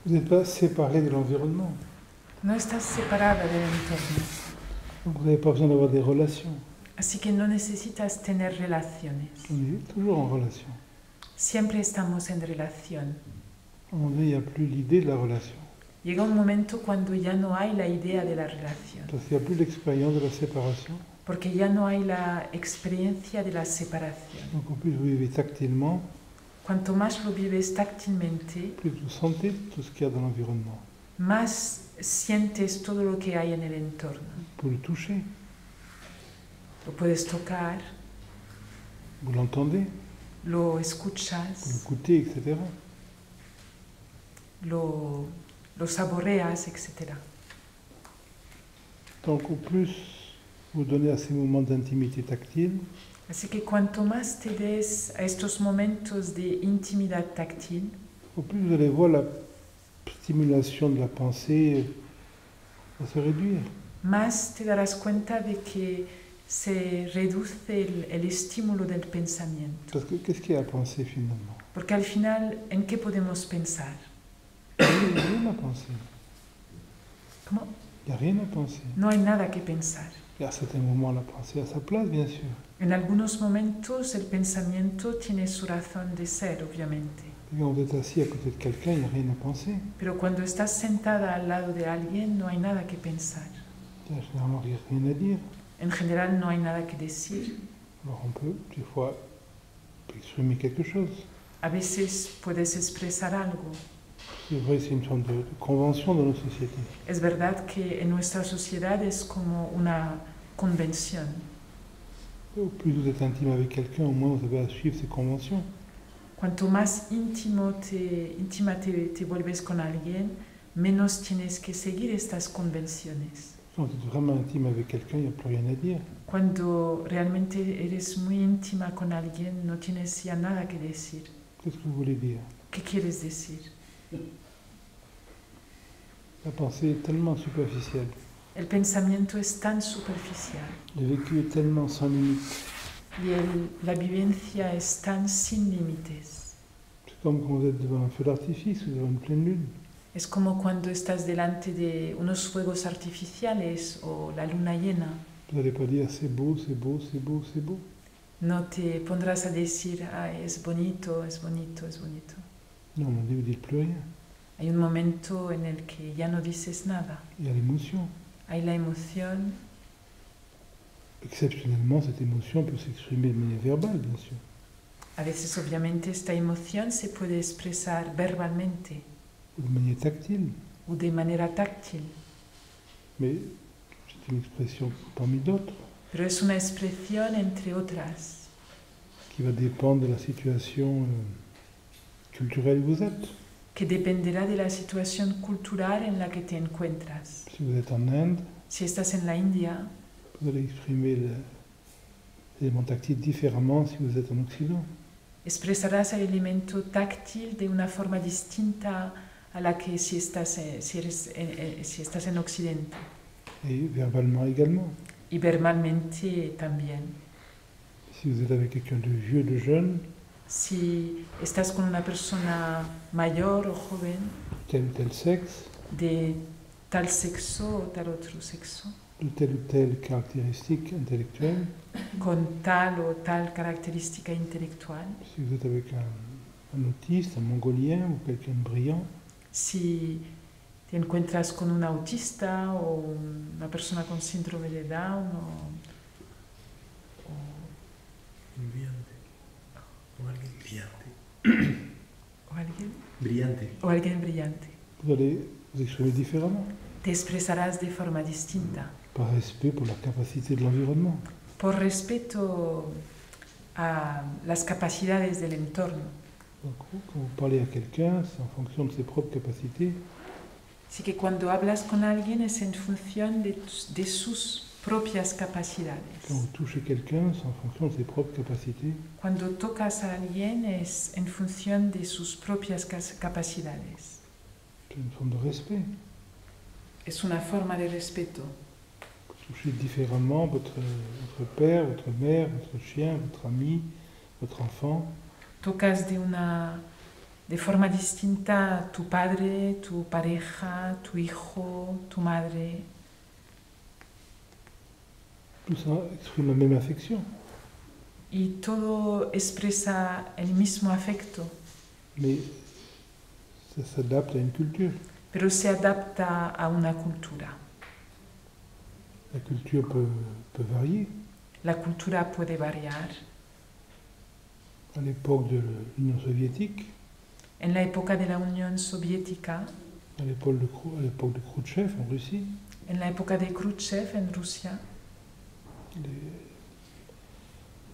[SPEAKER 1] Vous n'êtes pas séparé de l'environnement.
[SPEAKER 2] No estás separada del entorno,
[SPEAKER 1] Donc vous n'avez pas besoin d'avoir des relations.
[SPEAKER 2] así que no necesitas tener relaciones.
[SPEAKER 1] On est toujours en relation.
[SPEAKER 2] Siempre estamos en relación.
[SPEAKER 1] À un moment donné, il n'y a plus l'idée de la relation.
[SPEAKER 2] Llega un momento cuando ya no hay la idea de la relación,
[SPEAKER 1] Parce qu'il n'y a plus l'expérience de la séparation.
[SPEAKER 2] porque ya no hay la experiencia de la separación.
[SPEAKER 1] Donc en plus vous vivez tactilement,
[SPEAKER 2] Cuanto más lo vives táctilmente,
[SPEAKER 1] plus vous sentez tout ce qu'il y a dans l'environnement.
[SPEAKER 2] más sientes todo lo que hay en el entorno.
[SPEAKER 1] Vous le touchez,
[SPEAKER 2] Lo puedes tocar,
[SPEAKER 1] vous l'entendez,
[SPEAKER 2] lo
[SPEAKER 1] vous
[SPEAKER 2] escuchas,
[SPEAKER 1] le goûtez, etc.
[SPEAKER 2] lo saboreas, etc.
[SPEAKER 1] Donc au plus vous donnez à ces moments d'intimité tactile,
[SPEAKER 2] Así que cuanto más te des a estos momentos de intimidad táctil,
[SPEAKER 1] au plus vous allez voir la stimulation de la pensée va se réduire.
[SPEAKER 2] más te darás cuenta de que se reduce el estímulo del pensamiento.
[SPEAKER 1] Parce que qu'est-ce qu'il y a à penser finalement?
[SPEAKER 2] Porque al final, ¿en qué podemos pensar?
[SPEAKER 1] Il n'y a rien à penser.
[SPEAKER 2] ¿Cómo?
[SPEAKER 1] Il n'y a rien à penser.
[SPEAKER 2] No hay nada que pensar.
[SPEAKER 1] Et à certains moments, la pensée a sa place, bien sûr.
[SPEAKER 2] En algunos momentos el pensamiento tiene su razón de ser, obviamente.
[SPEAKER 1] Et quand vous êtes assis à côté de quelqu'un, il n'y a rien à penser.
[SPEAKER 2] Pero cuando estás sentada al lado de alguien, no hay nada que pensar.
[SPEAKER 1] Il n'y a généralement rien à dire.
[SPEAKER 2] En general, no hay nada que decir.
[SPEAKER 1] Alors on peut, des fois, exprimer quelque chose.
[SPEAKER 2] A veces puedes expresar algo.
[SPEAKER 1] C'est vrai, c'est une forme de convention dans nos sociétés.
[SPEAKER 2] Es verdad que en nuestra sociedad es como una convención.
[SPEAKER 1] Au plus vous êtes intime avec quelqu'un, au moins vous avez à suivre ces conventions.
[SPEAKER 2] Cuanto más íntima te vuelves con alguien, menos tienes que seguir estas convenciones.
[SPEAKER 1] Quand vous êtes vraiment intime avec quelqu'un, il n'y a plus rien à dire.
[SPEAKER 2] Cuando realmente eres muy íntima con alguien, no tienes ya nada que decir.
[SPEAKER 1] Qu'est-ce que vous voulez dire?
[SPEAKER 2] ¿Qué quieres decir?
[SPEAKER 1] La pensée est tellement superficielle.
[SPEAKER 2] El pensamiento es tan superficial
[SPEAKER 1] Le vécu est tellement sans limite.
[SPEAKER 2] y la vivencia es tan sin límites.
[SPEAKER 1] C'est comme quand vous êtes devant un feu d'artifice ou devant une pleine lune.
[SPEAKER 2] Es como cuando estás delante de unos fuegos artificiales o la luna llena.
[SPEAKER 1] Vous n'allez pas dire c'est beau, c'est beau, c'est beau, c'est beau.
[SPEAKER 2] No te pondrás a decir, ay, es bonito, es bonito, es bonito.
[SPEAKER 1] Non, on dit, vous ne dites plus rien.
[SPEAKER 2] Hay un momento en el que ya no dices nada.
[SPEAKER 1] Il y a l'émotion.
[SPEAKER 2] Hay la emoción.
[SPEAKER 1] Exceptionnellement, cette émotion peut s'exprimer de manière verbale, bien sûr.
[SPEAKER 2] A veces, obviamente, esta emoción se puede expresar verbalmente
[SPEAKER 1] Ou de manière tactile.
[SPEAKER 2] o de manera táctil,
[SPEAKER 1] Mais c'est une expression parmi d'autres
[SPEAKER 2] pero es una expresión entre otras
[SPEAKER 1] qui va dépendre de la situation culturelle où vous êtes.
[SPEAKER 2] que dependerá de la situación cultural en la que te encuentras.
[SPEAKER 1] Si vous êtes en Inde,
[SPEAKER 2] Si estás en la India,
[SPEAKER 1] vous allez exprimer l'élément tactile différemment si vous êtes en Occident.
[SPEAKER 2] expresarás el elemento táctil de una forma distinta a la que si estás en Occidente.
[SPEAKER 1] Et verbalement également.
[SPEAKER 2] Y verbalmente también.
[SPEAKER 1] Si vous êtes avec quelqu'un de vieux, de jeune,
[SPEAKER 2] Si estás con una persona mayor o joven,
[SPEAKER 1] tel ou tel sexe,
[SPEAKER 2] de tal sexo o tal otro sexo,
[SPEAKER 1] de telle ou telle caractéristique intellectuelle,
[SPEAKER 2] con tal o tal característica intelectual,
[SPEAKER 1] si vous êtes avec un autiste, un mongolien ou quelqu'un de brillant,
[SPEAKER 2] si te encuentras con un autista o una persona con síndrome de Down
[SPEAKER 3] Brillante. O alguien brillante.
[SPEAKER 2] o alguien brillante,
[SPEAKER 1] vous allez vous exprimer différemment.
[SPEAKER 2] te expresarás de forma distinta.
[SPEAKER 1] par respect pour la capacité de l'environnement.
[SPEAKER 2] por respeto a las capacidades del entorno.
[SPEAKER 1] Donc, quand vous parlez à quelqu'un, c'est en fonction de ses propres capacités.
[SPEAKER 2] Así que cuando hablas con alguien es en función de sus propias capacidades.
[SPEAKER 1] Quand vous touchez quelqu'un, c'est en fonction de ses propres capacités.
[SPEAKER 2] Cuando tocas a alguien es en función de sus propias capacidades.
[SPEAKER 1] C'est une forme de respect.
[SPEAKER 2] Es una forma de respeto.
[SPEAKER 1] Vous touchez différemment votre père, votre mère, votre chien, votre ami, votre enfant.
[SPEAKER 2] Tocas de forma distinta a tu padre, tu pareja, tu hijo, tu madre.
[SPEAKER 1] Tout ça exprime la même affection.
[SPEAKER 2] Y todo expresa el mismo afecto,
[SPEAKER 1] Mais ça s'adapte à une culture.
[SPEAKER 2] pero se adapta a una cultura.
[SPEAKER 1] La culture peut varier.
[SPEAKER 2] La cultura puede variar.
[SPEAKER 1] À l'époque de l'Union soviétique,
[SPEAKER 2] En la época de la Unión Soviética,
[SPEAKER 1] à l'époque de Khrouchtchev en Russie,
[SPEAKER 2] en la época de Khrouchtchev en Rusia,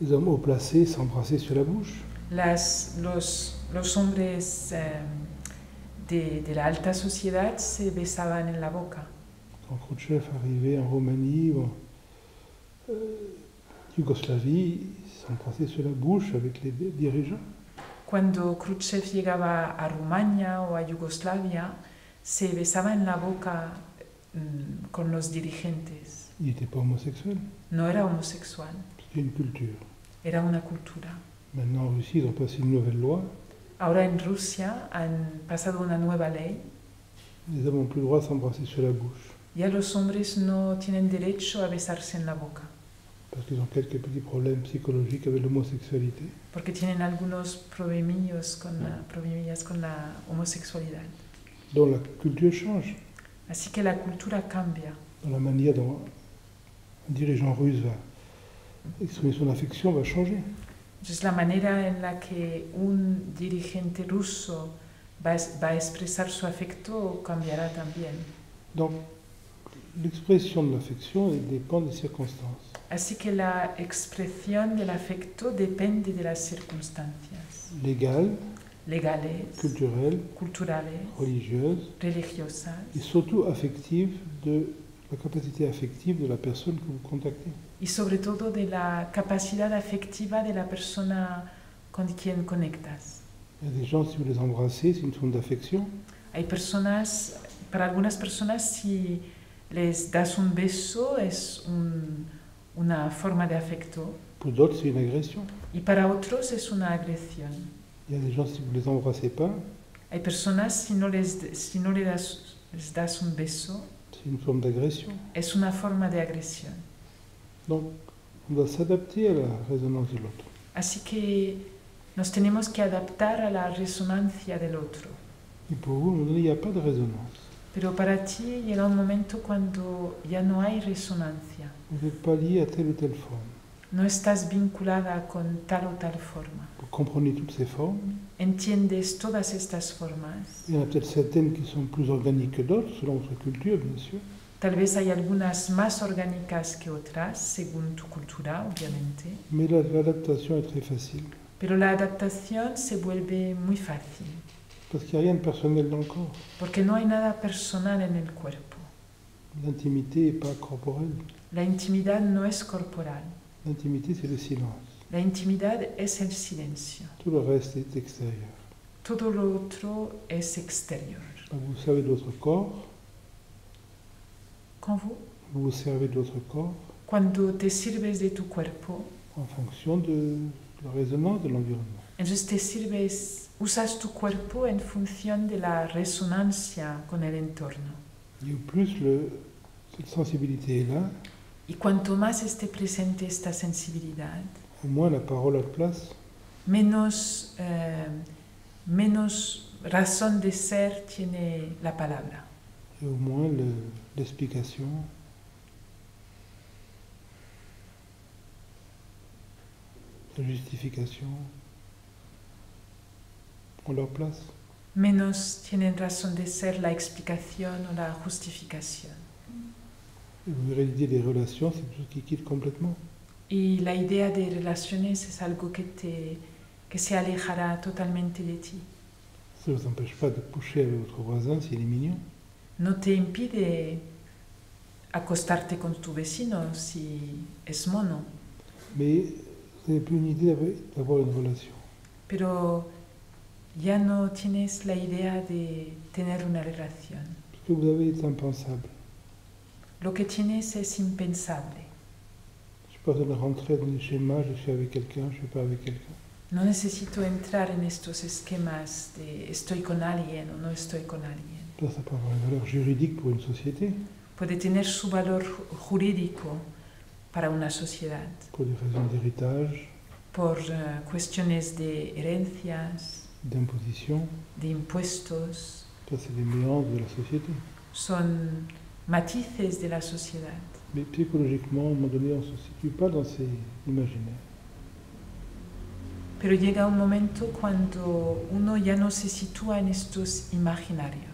[SPEAKER 1] les hommes haut placés s'embrassaient sur la bouche.
[SPEAKER 2] los hombres de la alta sociedad se besaban en la boca.
[SPEAKER 1] Quand Khrouchtchev arrivait en Roumanie ou en Yougoslavie, ils s'embrassaient sur la bouche avec les dirigeants.
[SPEAKER 2] Cuando Khrouchtchev llegaba a Rumania o a Yugoslavia, se besaba en la boca con los dirigentes.
[SPEAKER 1] Il n'était pas homosexuel,
[SPEAKER 2] No era homosexual,
[SPEAKER 1] c'était une culture.
[SPEAKER 2] era una cultura.
[SPEAKER 1] Maintenant en Russie, ils ont passé une nouvelle loi.
[SPEAKER 2] Ahora en Rusia han pasado una nueva ley.
[SPEAKER 1] Les hommes n'ont plus le droit de s'embrasser sur la bouche,
[SPEAKER 2] Ya los hombres no tienen derecho a besarse en la boca,
[SPEAKER 1] parce qu'ils ont quelques petits problèmes psychologiques avec l'homosexualité.
[SPEAKER 2] porque tienen algunos problemillas con la homosexualidad.
[SPEAKER 1] Donc la culture change.
[SPEAKER 2] Así que la cultura cambia.
[SPEAKER 1] Dans la manière dont un dirigeant russe va exprimer son affection va changer.
[SPEAKER 2] Entonces la manera en la que un dirigente ruso va a expresar su afecto cambiará también.
[SPEAKER 1] Donc l'expression de l'affection dépend des circonstances.
[SPEAKER 2] Así que la expresión del afecto depende de las circunstancias
[SPEAKER 1] Légales,
[SPEAKER 2] legales,
[SPEAKER 1] culturelles,
[SPEAKER 2] culturales,
[SPEAKER 1] religieuses
[SPEAKER 2] religiosas
[SPEAKER 1] et surtout affectives de la capacité affective de la personne que vous contactez.
[SPEAKER 2] y sobre todo de la capacidad afectiva de la persona con quien conectas.
[SPEAKER 1] Il y a des gens, si vous les embrassez, c'est une forme d'affection.
[SPEAKER 2] Hay personas, para algunas personas, si les das un beso es una forma de afecto
[SPEAKER 1] Pour d'autres, c'est une agression.
[SPEAKER 2] y para otros es una agresión.
[SPEAKER 1] Il y a des gens, si vous les embrassez pas,
[SPEAKER 2] Hay personas, si no les das un beso,
[SPEAKER 1] c'est une forme d'agression.
[SPEAKER 2] es una forma de agresión.
[SPEAKER 1] Donc, on doit s'adapter à la résonance de l'autre.
[SPEAKER 2] Así que nos tenemos que adaptar a la resonancia del otro.
[SPEAKER 1] Et pour vous, à un moment donné, il n'y a pas de résonance.
[SPEAKER 2] Pero para ti llega un momento cuando ya no hay resonancia.
[SPEAKER 1] Vous n'êtes pas lié à telle ou telle forme.
[SPEAKER 2] No estás vinculada con tal o tal forma.
[SPEAKER 1] Vous comprenez toutes ces formes.
[SPEAKER 2] Entiendes todas estas formas.
[SPEAKER 1] Il y en a peut-être certaines qui sont plus organiques que d'autres, selon votre culture, bien sûr.
[SPEAKER 2] Tal vez hay algunas más orgánicas que otras, según tu cultura, obviamente.
[SPEAKER 1] Mais l'adaptation est très facile.
[SPEAKER 2] Pero la adaptación se vuelve muy fácil,
[SPEAKER 1] Parce qu'il n'y a rien de personnel dans le corps.
[SPEAKER 2] porque no hay nada personal en el cuerpo.
[SPEAKER 1] L'intimité n'est pas corporelle.
[SPEAKER 2] La intimidad no es corporal.
[SPEAKER 1] L'intimité, c'est le silence.
[SPEAKER 2] La intimidad es el silencio.
[SPEAKER 1] Tout le reste est extérieur.
[SPEAKER 2] Todo lo otro es exterior.
[SPEAKER 1] Donc vous servez de votre corps,
[SPEAKER 2] Con vous,
[SPEAKER 1] vous vous servez de votre corps
[SPEAKER 2] cuando te sirves de tu cuerpo,
[SPEAKER 1] en fonction de la résonance de l'environnement.
[SPEAKER 2] entonces usas tu cuerpo en función de la resonancia con el entorno.
[SPEAKER 1] Et au plus cette sensibilité est là,
[SPEAKER 2] Y cuanto más esté presente esta sensibilidad,
[SPEAKER 1] au moins la parole a de place.
[SPEAKER 2] menos razón de ser tiene la palabra.
[SPEAKER 1] Et au moins l'explication, la justification ont leur place.
[SPEAKER 2] Menos tienen razón de ser la explicación o la justificación.
[SPEAKER 1] Et vous verrez l'idée des relations, c'est quelque chose qui quitte complètement.
[SPEAKER 2] Y la idea de relaciones es algo que se alejará totalmente de ti.
[SPEAKER 1] Ça ne vous empêche pas de coucher avec votre voisin s'il est mignon.
[SPEAKER 2] No te impide acostarte con tu vecino si es mono,
[SPEAKER 1] Mais vous n'avez plus une idée d'avoir une relation.
[SPEAKER 2] pero ya no tienes la idea de tener una relación.
[SPEAKER 1] Ce que vous avez est impensable.
[SPEAKER 2] Lo que tienes es impensable.
[SPEAKER 1] Je n'ai pas besoin de rentrer dans les schémas, je suis avec quelqu'un, je ne suis pas avec quelqu'un.
[SPEAKER 2] No necesito entrar en estos esquemas de estoy con alguien o no estoy con alguien.
[SPEAKER 1] Ça peut avoir une valeur juridique pour une société,
[SPEAKER 2] Puede tener su valor jurídico para una sociedad,
[SPEAKER 1] pour des raisons d'héritage,
[SPEAKER 2] por cuestiones de herencias,
[SPEAKER 1] d'imposition.
[SPEAKER 2] de impuestos,
[SPEAKER 1] Ça, c'est les méandres de la société.
[SPEAKER 2] son matices de la sociedad.
[SPEAKER 1] Mais psychologiquement, à un moment donné, on ne se situe pas dans ces imaginaires.
[SPEAKER 2] Pero llega un momento cuando uno ya no se sitúa en estos imaginarios.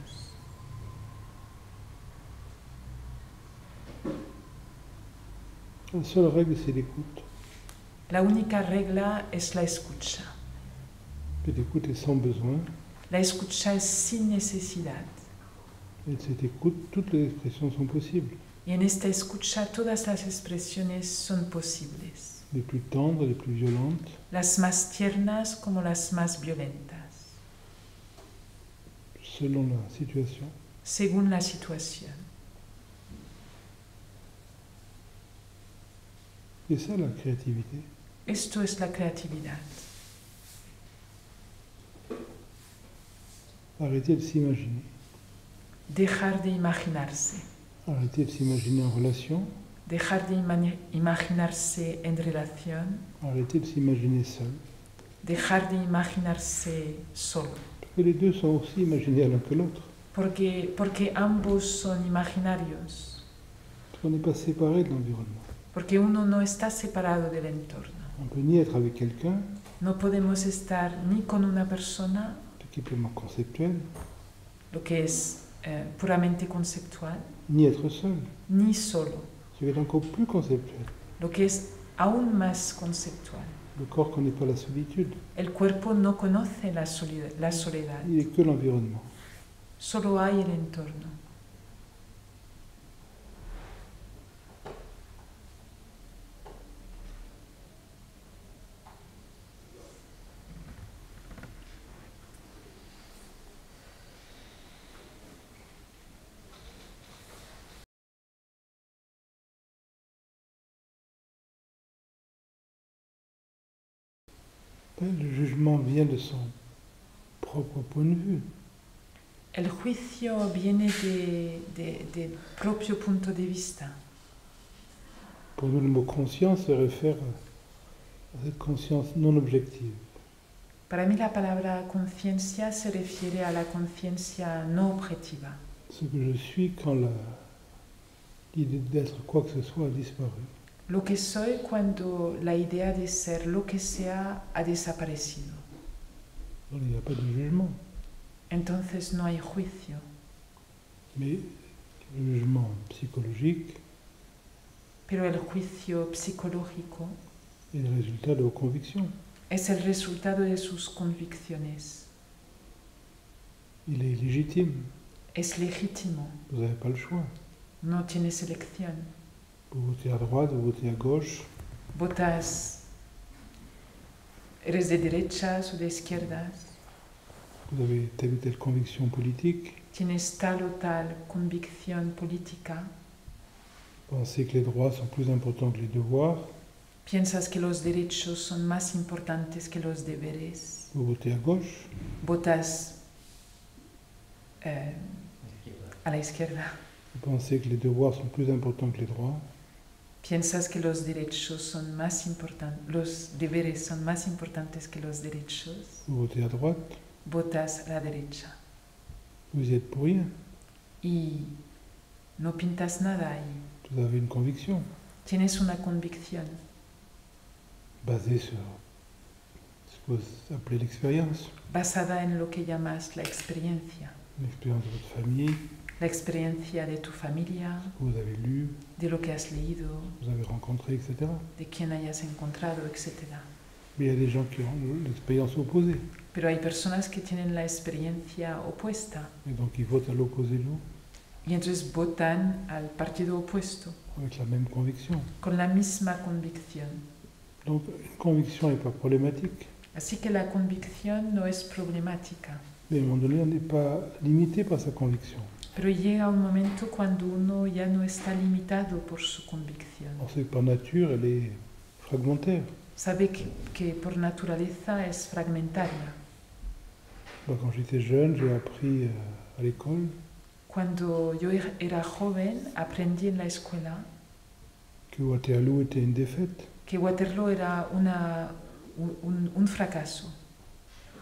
[SPEAKER 1] La seule règle, c'est l'écoute.
[SPEAKER 2] La única regla es la escucha.
[SPEAKER 1] Et l'écoute est sans besoin.
[SPEAKER 2] La escucha es sin necesidad.
[SPEAKER 1] Et de cette écoute, toutes les expressions sont possibles.
[SPEAKER 2] Y en esta escucha todas las expresiones son posibles,
[SPEAKER 1] Les plus tendres, les plus violentes,
[SPEAKER 2] las más tiernas como las más violentas,
[SPEAKER 1] selon la situation.
[SPEAKER 2] según la situación.
[SPEAKER 1] Et ça, la créativité.
[SPEAKER 2] Esto es la creatividad.
[SPEAKER 1] Arrêtez de s'imaginer.
[SPEAKER 2] Dejar de imaginarse.
[SPEAKER 1] Arrêtez de s'imaginer en relation.
[SPEAKER 2] Dejar de imaginarse en relación.
[SPEAKER 1] Arrêtez de s'imaginer seul.
[SPEAKER 2] Dejar de imaginarse solo.
[SPEAKER 1] Parce que les deux sont aussi imaginés l'un que l'autre.
[SPEAKER 2] Porque ambos son imaginarios.
[SPEAKER 1] Parce qu'on n'est pas séparés de l'environnement.
[SPEAKER 2] Porque uno no está separado del entorno.
[SPEAKER 1] On peut ni être avec quelqu'un,
[SPEAKER 2] No podemos estar ni con una persona,
[SPEAKER 1] ce qui est purement conceptuel,
[SPEAKER 2] lo que es puramente conceptual,
[SPEAKER 1] ni être seul,
[SPEAKER 2] ni solo,
[SPEAKER 1] ce qui est encore plus conceptuel.
[SPEAKER 2] lo que es aún más conceptual.
[SPEAKER 1] Le corps ne connaît pas la solitude,
[SPEAKER 2] El cuerpo no conoce la soledad,
[SPEAKER 1] il n'est que l'environnement.
[SPEAKER 2] solo hay el entorno.
[SPEAKER 1] Le jugement vient de son propre point de vue.
[SPEAKER 2] El juicio viene del propio punto de vista.
[SPEAKER 1] Pour nous, le mot conscience se réfère à cette conscience non objective.
[SPEAKER 2] Para mí la palabra conciencia se refiere a la conciencia no objetiva.
[SPEAKER 1] Ce que je suis quand l'idée d'être quoi que ce soit a disparu.
[SPEAKER 2] Lo que soy cuando la idea de ser lo que sea ha desaparecido.
[SPEAKER 1] Alors, il n'y a pas de jugement,
[SPEAKER 2] Entonces no hay juicio,
[SPEAKER 1] mais le jugement psychologique
[SPEAKER 2] pero el juicio psicológico
[SPEAKER 1] est le résultat de vos convictions.
[SPEAKER 2] es el resultado de sus convicciones.
[SPEAKER 1] Il est légitime,
[SPEAKER 2] Es legítimo,
[SPEAKER 1] vous n'avez pas le choix.
[SPEAKER 2] no tienes elección.
[SPEAKER 1] Vous votez à droite, vous votez à gauche,
[SPEAKER 2] Votas, eres de derechas o de izquierdas,
[SPEAKER 1] vous avez telle ou telle conviction politique,
[SPEAKER 2] tienes tal o tal convicción política,
[SPEAKER 1] pensez que les droits sont plus importants que les devoirs,
[SPEAKER 2] piensas que los derechos son más importantes que los deberes,
[SPEAKER 1] vous votez à gauche,
[SPEAKER 2] votas a la izquierda,
[SPEAKER 1] vous pensez que les devoirs sont plus importants que les droits,
[SPEAKER 2] piensas que los derechos son más importantes, los deberes son más importantes que los derechos,
[SPEAKER 1] vous votez à droite,
[SPEAKER 2] votas a la derecha
[SPEAKER 1] vous y êtes pour rien,
[SPEAKER 2] y no pintas nada y
[SPEAKER 1] vous avez une conviction
[SPEAKER 2] tienes una convicción
[SPEAKER 1] basée sur ce que vous appelez l'expérience,
[SPEAKER 2] basada en lo que llamas la experiencia,
[SPEAKER 1] l'expérience de votre famille,
[SPEAKER 2] la experiencia de tu familia,
[SPEAKER 1] ce que vous avez lu,
[SPEAKER 2] de lo que has leído,
[SPEAKER 1] vous avez rencontré, etc.
[SPEAKER 2] de quién hayas encontrado, etc.
[SPEAKER 1] Mais il y a des gens qui ont l'expérience opposée.
[SPEAKER 2] Pero hay personas que tienen la experiencia opuesta
[SPEAKER 1] Et donc ils votent à l'opposé de vous,
[SPEAKER 2] y entonces votan al partido opuesto
[SPEAKER 1] avec la même conviction.
[SPEAKER 2] con la misma convicción.
[SPEAKER 1] Donc une conviction n'est pas problématique,
[SPEAKER 2] Así que la convicción no es problemática,
[SPEAKER 1] mais à un moment donné, on n'est pas limité par sa conviction.
[SPEAKER 2] pero llega un momento cuando uno ya no está limitado por su convicción.
[SPEAKER 1] On sait que par nature, elle est fragmentaire.
[SPEAKER 2] Sabe que por naturaleza es fragmentaria.
[SPEAKER 1] Moi, quand j'étais jeune, j'ai appris à l'école
[SPEAKER 2] Cuando yo era joven, aprendí en la escuela
[SPEAKER 1] que Waterloo était une défaite.
[SPEAKER 2] que Waterloo era un fracaso.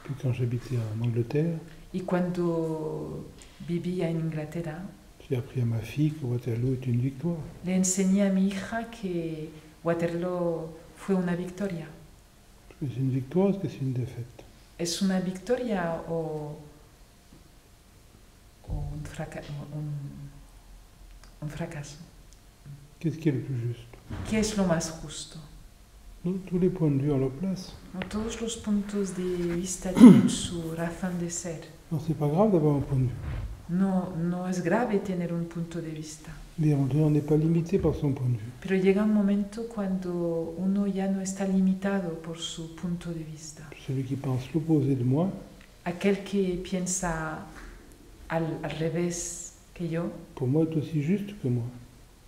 [SPEAKER 1] Puis quand j'habitais en Angleterre,
[SPEAKER 2] Y cuando vivía en Inglaterra,
[SPEAKER 1] j'ai appris à ma fille que Waterloo est une victoire.
[SPEAKER 2] le enseñé a mi hija que Waterloo fue una victoria.
[SPEAKER 1] Est-ce que c'est une victoire ou est-ce que c'est une défaite?
[SPEAKER 2] ¿Es una victoria o un fracaso?
[SPEAKER 1] Qu'est-ce qui est le plus juste?
[SPEAKER 2] ¿Qué es lo más justo?
[SPEAKER 1] Donc, tous les points de vue ont leur place.
[SPEAKER 2] No, todos los puntos de vista tienen su razón de ser.
[SPEAKER 1] Non, c'est pas grave d'avoir un point de vue.
[SPEAKER 2] No es grave tener un punto de vista.
[SPEAKER 1] Mais à un moment donné, on n'est pas limité par son point de vue.
[SPEAKER 2] Pero llega un momento cuando uno ya no está limitado por su punto de vista.
[SPEAKER 1] Celui qui pense l'opposé de moi,
[SPEAKER 2] Aquel que piensa al revés que yo,
[SPEAKER 1] pour moi, est aussi juste que moi.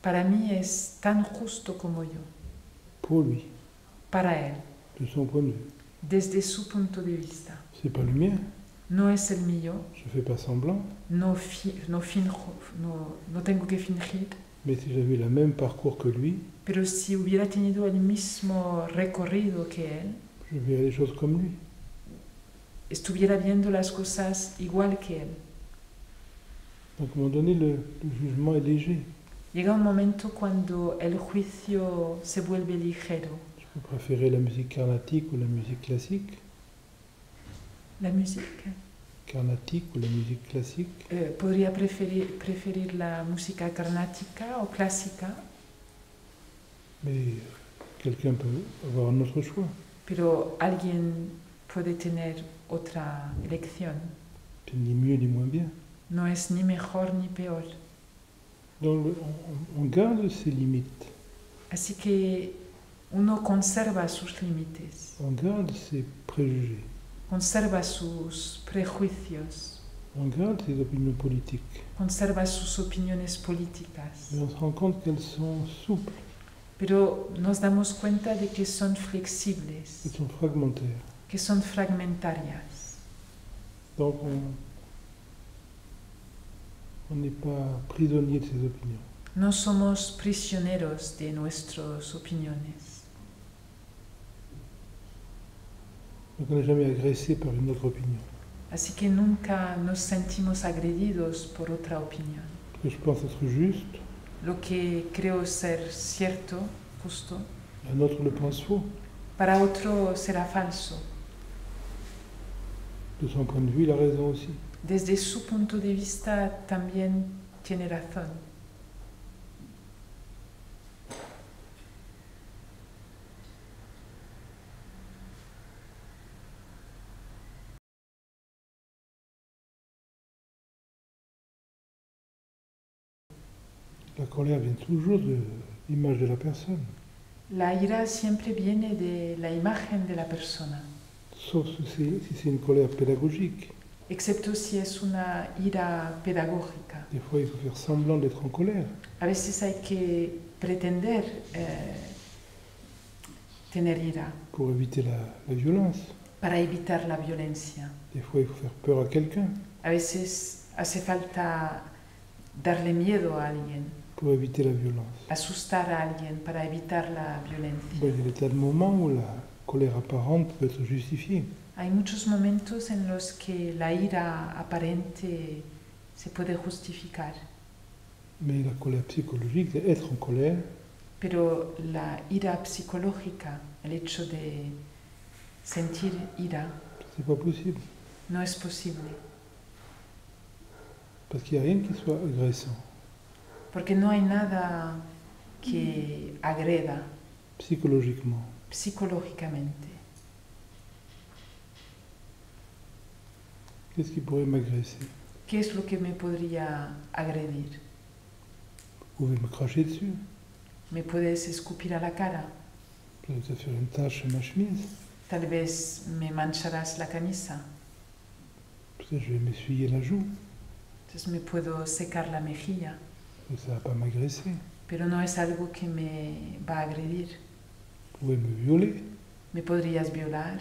[SPEAKER 2] para mí es tan justo como yo,
[SPEAKER 1] Pour lui,
[SPEAKER 2] para él,
[SPEAKER 1] de son point de vue.
[SPEAKER 2] desde su punto de vista.
[SPEAKER 1] C'est pas le mien.
[SPEAKER 2] No es el mío,
[SPEAKER 1] Je fais pas semblant.
[SPEAKER 2] no tengo que fingir,
[SPEAKER 1] Mais si j'avais le même parcours que lui,
[SPEAKER 2] pero si hubiera tenido el mismo recorrido que él,
[SPEAKER 1] je verrais les choses comme lui.
[SPEAKER 2] estuviera viendo las cosas igual que él.
[SPEAKER 1] Donc à un moment donné, le jugement est léger.
[SPEAKER 2] Llega un momento cuando el juicio se vuelve ligero.
[SPEAKER 1] Je peux préférer la musique carnatique ou la musique classique.
[SPEAKER 2] La música.
[SPEAKER 1] Carnatique ou la musique classique.
[SPEAKER 2] Podría preferir la música carnática o clásica,
[SPEAKER 1] Mais quelqu'un peut avoir un autre choix.
[SPEAKER 2] pero alguien puede tener otra elección.
[SPEAKER 1] C'est ni mieux ni moins bien.
[SPEAKER 2] No es ni mejor ni peor.
[SPEAKER 1] Donc on garde ses limites.
[SPEAKER 2] Así que uno conserva sus límites,
[SPEAKER 1] On garde ses préjugés.
[SPEAKER 2] conserva sus prejuicios,
[SPEAKER 1] On garde ses opinions politiques.
[SPEAKER 2] conserva sus opiniones políticas.
[SPEAKER 1] Mais on se rend compte qu'elles sont souples,
[SPEAKER 2] Pero nos damos cuenta de que son flexibles,
[SPEAKER 1] qu'elles sont fragmentaires.
[SPEAKER 2] que son fragmentarias.
[SPEAKER 1] Donc on n'est pas prisonnier de ses opinions.
[SPEAKER 2] No somos prisioneros de nuestras opiniones.
[SPEAKER 1] Donc on n'est jamais agressé par une autre opinion.
[SPEAKER 2] Así que nunca nos sentimos agredidos por otra opinión.
[SPEAKER 1] Ce que je pense être juste,
[SPEAKER 2] Lo que creo ser cierto, justo,
[SPEAKER 1] un autre le pense faux.
[SPEAKER 2] para otro será falso.
[SPEAKER 1] De son point de vue, il a raison aussi.
[SPEAKER 2] Desde su punto de vista también tiene razón.
[SPEAKER 1] La colère vient toujours de l'image de la personne,
[SPEAKER 2] La ira siempre viene de la imagen de la persona,
[SPEAKER 1] sauf si c'est une colère pédagogique.
[SPEAKER 2] excepto si es una ira pedagógica.
[SPEAKER 1] Des fois, il faut faire semblant d'être en colère
[SPEAKER 2] A veces hay que pretender tener ira
[SPEAKER 1] pour éviter la violence.
[SPEAKER 2] para evitar la violencia.
[SPEAKER 1] Des fois, il faut faire peur à quelqu'un
[SPEAKER 2] A veces hace falta darle miedo a alguien,
[SPEAKER 1] pour éviter la violence.
[SPEAKER 2] asustar a alguien para evitar la violencia.
[SPEAKER 1] Il y a des tas de moments où la colère apparente peut être justifiée.
[SPEAKER 2] Hay muchos momentos en los que la ira aparente se puede justificar,
[SPEAKER 1] Mais la colère psychologique, c'est être en colère,
[SPEAKER 2] pero la ira psicológica, el hecho de sentir ira,
[SPEAKER 1] c'est pas possible.
[SPEAKER 2] no es posible.
[SPEAKER 1] Parce qu'il n'y a rien qui soit agressant.
[SPEAKER 2] Porque no hay nada que agreda
[SPEAKER 1] Psychologiquement.
[SPEAKER 2] psicológicamente.
[SPEAKER 1] Qu'est-ce qui pourrait m'agresser?
[SPEAKER 2] ¿Qué es lo que me podría agredir?
[SPEAKER 1] Vous pouvez me cracher dessus.
[SPEAKER 2] ¿Me puedes escupir a la cara?
[SPEAKER 1] Peut-être faire une tache sur ma chemise.
[SPEAKER 2] Tal vez me mancharás la camisa.
[SPEAKER 1] Peut-être je vais m'essuyer la joue.
[SPEAKER 2] Entonces me puedo secar la mejilla.
[SPEAKER 1] Mais ça ne va pas m'agresser.
[SPEAKER 2] Pero no es algo que me va a agredir.
[SPEAKER 1] Vous pouvez me violer.
[SPEAKER 2] ¿Me podrías violar?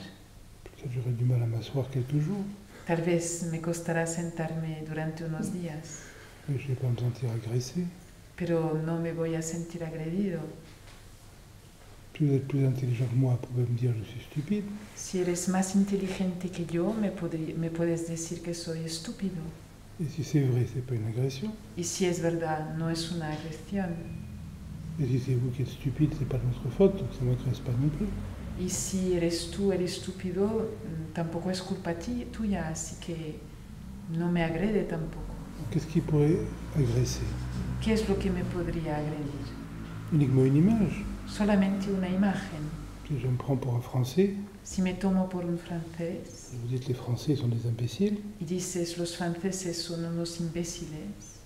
[SPEAKER 1] Peut-être j'aurai du mal à m'asseoir quelques jours.
[SPEAKER 2] Tal vez me costará sentarme durante unos días.
[SPEAKER 1] Mais je ne vais pas me sentir agressé.
[SPEAKER 2] Pero no me voy a sentir agredido.
[SPEAKER 1] Si vous êtes plus intelligent que moi, vous pouvez me dire je suis stupide.
[SPEAKER 2] Si eres más inteligente que yo, me puedes decir que soy estúpido.
[SPEAKER 1] Et si c'est vrai, c'est pas une agression.
[SPEAKER 2] Y si es verdad, no es una agresión.
[SPEAKER 1] Et si c'est vous qui êtes stupide, c'est pas de notre faute, donc ça ne m'agresse pas non plus.
[SPEAKER 2] Y si eres tú el estúpido, tampoco es culpa tuya, así que no me agrede tampoco.
[SPEAKER 1] Qu'est-ce qui pourrait agresser?
[SPEAKER 2] ¿Qué es lo que me podría agredir?
[SPEAKER 1] Uniquement une image.
[SPEAKER 2] Solamente una imagen.
[SPEAKER 1] Si je me prends pour un Français,
[SPEAKER 2] Si me tomo por un francés
[SPEAKER 1] vous dites les Français sont des imbéciles,
[SPEAKER 2] y dices los franceses son unos imbéciles,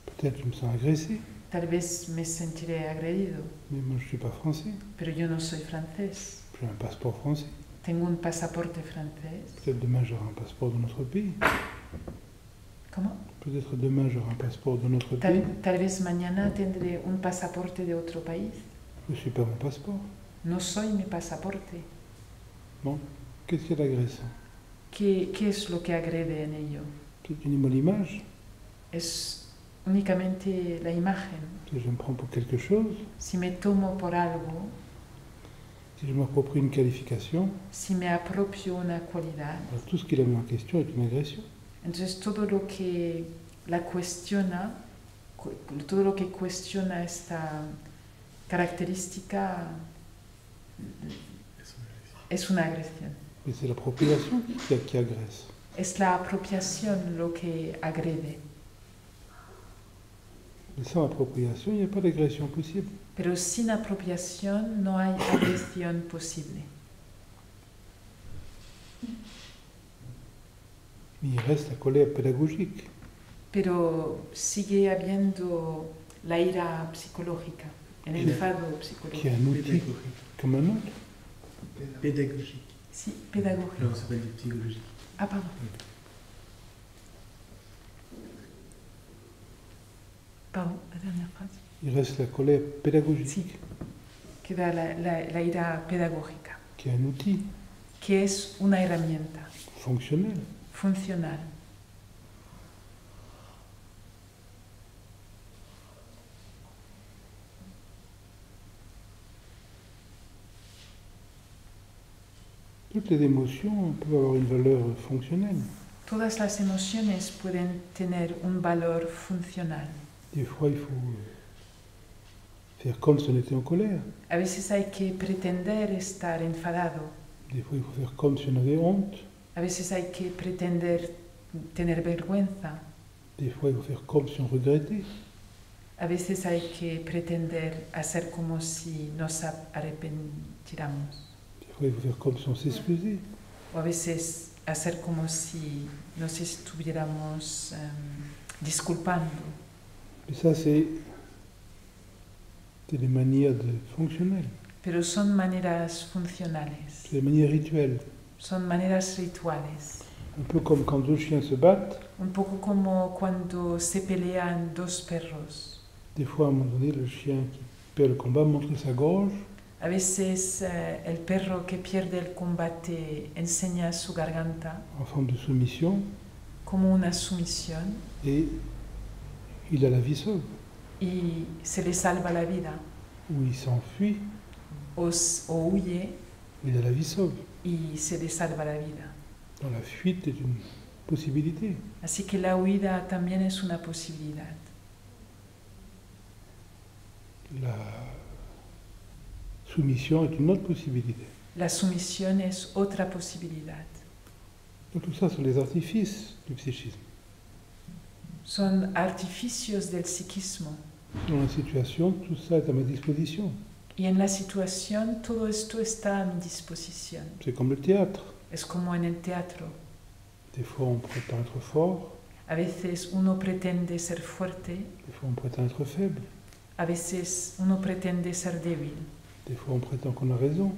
[SPEAKER 1] peut-être je me sens agressé,
[SPEAKER 2] tal vez me sentiré agredido,
[SPEAKER 1] mais moi je ne suis pas français.
[SPEAKER 2] pero yo no soy francés.
[SPEAKER 1] J'ai un passeport français.
[SPEAKER 2] Tengo un pasaporte francés.
[SPEAKER 1] Peut-être demain j'aurai un passeport de notre pays.
[SPEAKER 2] ¿Cómo?
[SPEAKER 1] Peut-être demain j'aurai un passeport de notre pays.
[SPEAKER 2] Tal vez mañana tendré un pasaporte de otro país.
[SPEAKER 1] Je ne suis pas mon passeport.
[SPEAKER 2] No soy mi pasaporte.
[SPEAKER 1] Bon, qu'est-ce qu'il y a d'agressant?
[SPEAKER 2] ¿Qué es lo que agrede en ello?
[SPEAKER 1] C'est uniquement l'image.
[SPEAKER 2] Es únicamente la imagen.
[SPEAKER 1] Si je me prends pour quelque chose,
[SPEAKER 2] Si me tomo por algo,
[SPEAKER 1] si je m'approprie une qualification,
[SPEAKER 2] si me apropio una cualidad,
[SPEAKER 1] alors tout ce qui la met en question est une agression.
[SPEAKER 2] entonces todo lo que la cuestiona, todo lo que cuestiona esta característica es una agresión.
[SPEAKER 1] Mais c'est l'appropriation qui agresse.
[SPEAKER 2] Es la apropiación lo que agrede.
[SPEAKER 1] Mais sans appropriation, il n'y a pas d'agression possible.
[SPEAKER 2] Pero sin apropiación no hay agresión posible.
[SPEAKER 1] Mais il reste la colère pédagogique.
[SPEAKER 2] Pero sigue habiendo la ira psicológica, el enfado
[SPEAKER 1] Qui est
[SPEAKER 2] psicológico.
[SPEAKER 1] un outil comme un autre.
[SPEAKER 3] Pédagogique.
[SPEAKER 2] Sí, pedagógico.
[SPEAKER 3] Non, ça s'appelle du psychologique.
[SPEAKER 2] Ah, pardon. Pardon, la dernière phrase.
[SPEAKER 1] Il reste la colère pédagogique,
[SPEAKER 2] Sí, queda la ira pedagógica,
[SPEAKER 1] qui est un outil
[SPEAKER 2] que es una herramienta
[SPEAKER 1] fonctionnel.
[SPEAKER 2] funcional.
[SPEAKER 1] Toutes les émotions peuvent avoir une valeur fonctionnelle.
[SPEAKER 2] Todas las emociones pueden tener un valor funcional.
[SPEAKER 1] Des fois, il faut faire comme si on était en colère.
[SPEAKER 2] A veces hay que pretender estar enfadado.
[SPEAKER 1] Des fois, il faut faire comme si on avait honte.
[SPEAKER 2] A veces hay que pretender tener vergüenza.
[SPEAKER 1] Des fois, il faut faire comme si on regrettait.
[SPEAKER 2] A veces hay que pretender hacer como si nos arrepintiéramos.
[SPEAKER 1] Des fois, il faut faire comme si on s'excusait.
[SPEAKER 2] O a veces hacer como si nos estuviéramos disculpando.
[SPEAKER 1] Mais ça, c'est des manières fonctionnelles.
[SPEAKER 2] Pero son maneras funcionales,
[SPEAKER 1] C'est des manières rituelles.
[SPEAKER 2] son maneras rituales.
[SPEAKER 1] Un peu comme quand deux chiens se battent.
[SPEAKER 2] Un poco como cuando se pelean dos perros.
[SPEAKER 1] Des fois, à un moment donné, le chien qui perd le combat montre sa gorge.
[SPEAKER 2] A veces el perro que pierde el combate enseña su garganta
[SPEAKER 1] En forme de soumission,
[SPEAKER 2] como una sumisión
[SPEAKER 1] et il a la vie sauve,
[SPEAKER 2] y se le salva la vida,
[SPEAKER 1] ou il s'enfuit,
[SPEAKER 2] o huye
[SPEAKER 1] il a la vie sauve.
[SPEAKER 2] y se le salva la vida.
[SPEAKER 1] Donc la fuite est une possibilité.
[SPEAKER 2] Así que la huida también es una posibilidad.
[SPEAKER 1] La soumission est une autre possibilité.
[SPEAKER 2] La sumisión es otra posibilidad.
[SPEAKER 1] Donc tout ça sont les artifices du psychisme.
[SPEAKER 2] Son artificios del psiquismo.
[SPEAKER 1] Dans la situation, tout ça est à ma disposition.
[SPEAKER 2] Y en la situación todo esto está a mi disposición.
[SPEAKER 1] C'est comme le théâtre.
[SPEAKER 2] Es como en el teatro.
[SPEAKER 1] Des fois, on prétend être fort,
[SPEAKER 2] A veces uno pretende ser fuerte,
[SPEAKER 1] des fois, on prétend être faible,
[SPEAKER 2] a veces uno pretende ser débil,
[SPEAKER 1] des fois, on prétend qu'on a raison,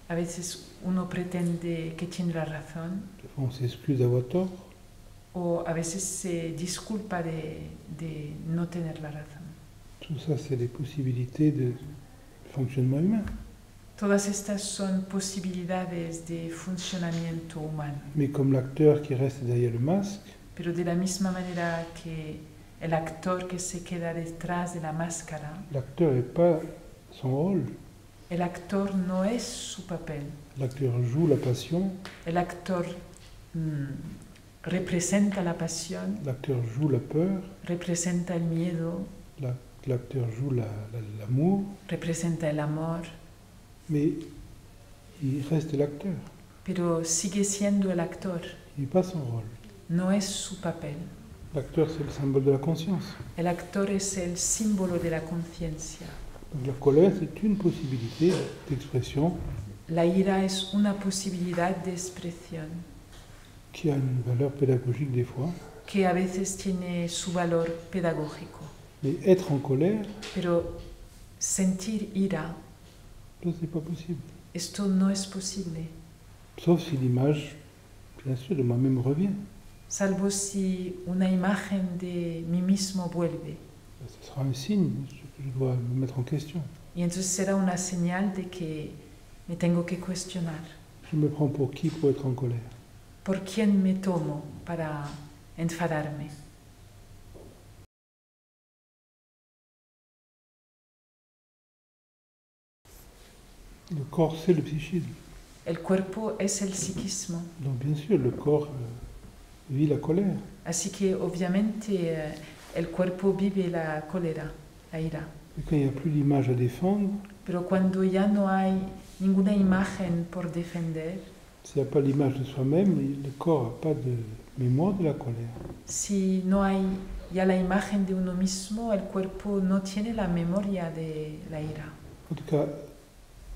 [SPEAKER 2] a veces uno pretende que tiene la razón,
[SPEAKER 1] des fois, on s'excuse d'avoir tort.
[SPEAKER 2] o a veces se disculpa de no tener la razón.
[SPEAKER 1] Tout ça, c'est des possibilités de fonctionnement humain.
[SPEAKER 2] Todas estas son posibilidades de funcionamiento humano,
[SPEAKER 1] Mais comme l'acteur qui reste derrière le masque,
[SPEAKER 2] pero de la misma manera que el actor que se queda detrás de la máscara,
[SPEAKER 1] l'acteur n'est pas son rôle.
[SPEAKER 2] el actor no es su papel,
[SPEAKER 1] L'acteur joue la passion,
[SPEAKER 2] el actor representa la pasión,
[SPEAKER 1] l'acteur joue la peur,
[SPEAKER 2] representa el miedo,
[SPEAKER 1] l'acteur joue l'amour,
[SPEAKER 2] representa el amor,
[SPEAKER 1] mais il reste l'acteur.
[SPEAKER 2] pero sigue siendo el actor,
[SPEAKER 1] Il n'est pas son rôle.
[SPEAKER 2] no es su papel.
[SPEAKER 1] L'acteur, c'est le symbole de la conscience.
[SPEAKER 2] El actor es el símbolo de la conciencia.
[SPEAKER 1] Donc la colère, c'est une possibilité d'expression
[SPEAKER 2] La ira es una posibilidad de expresión
[SPEAKER 1] qui a une valeur pédagogique des fois.
[SPEAKER 2] que a veces tiene su valor pedagógico,
[SPEAKER 1] Mais être en colère,
[SPEAKER 2] pero sentir ira,
[SPEAKER 1] ça, c'est pas possible.
[SPEAKER 2] esto no es posible,
[SPEAKER 1] Sauf si l'image, bien sûr, de moi-même revient.
[SPEAKER 2] salvo si una imagen de mí mismo vuelve.
[SPEAKER 1] Ce sera un signe que je dois me mettre en question.
[SPEAKER 2] Y entonces será una señal de que me tengo que cuestionar.
[SPEAKER 1] Je me prends pour qui pour être en colère?
[SPEAKER 2] ¿Por quién me tomo para enfadarme?
[SPEAKER 1] Le corps, c'est le psychisme.
[SPEAKER 2] El cuerpo es el psiquismo,
[SPEAKER 1] Donc bien sûr, le corps vit la colère.
[SPEAKER 2] así que obviamente el cuerpo vive la cólera, la ira.
[SPEAKER 1] Et quand il n'y a plus d'image à défendre,
[SPEAKER 2] Pero cuando ya no hay ninguna imagen por defender,
[SPEAKER 1] s'il n'y a pas l'image de soi-même, le corps n'a pas de mémoire de la colère.
[SPEAKER 2] si no hay ya la imagen de uno mismo, el cuerpo no tiene la memoria de la ira.
[SPEAKER 1] En tout cas,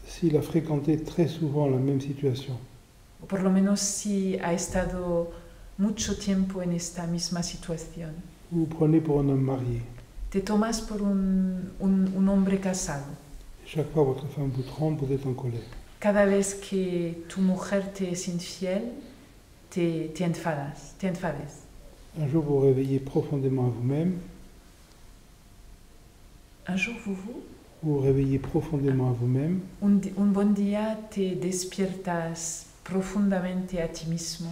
[SPEAKER 1] s'il a fréquenté très souvent la même situation,
[SPEAKER 2] O por lo menos si ha estado mucho tiempo en esta misma situación.
[SPEAKER 1] vous vous prenez pour un homme marié.
[SPEAKER 2] Te tomas por un hombre casado.
[SPEAKER 1] Chaque fois que votre femme vous trompe, vous êtes en colère.
[SPEAKER 2] Cada vez que tu mujer te es infiel, te enfades.
[SPEAKER 1] Un jour, vous vous réveillez profondément à vous-même,
[SPEAKER 2] Un jour,
[SPEAKER 1] vous vous réveillez profondément à vous-même,
[SPEAKER 2] un bon día te despiertas profundamente a ti mismo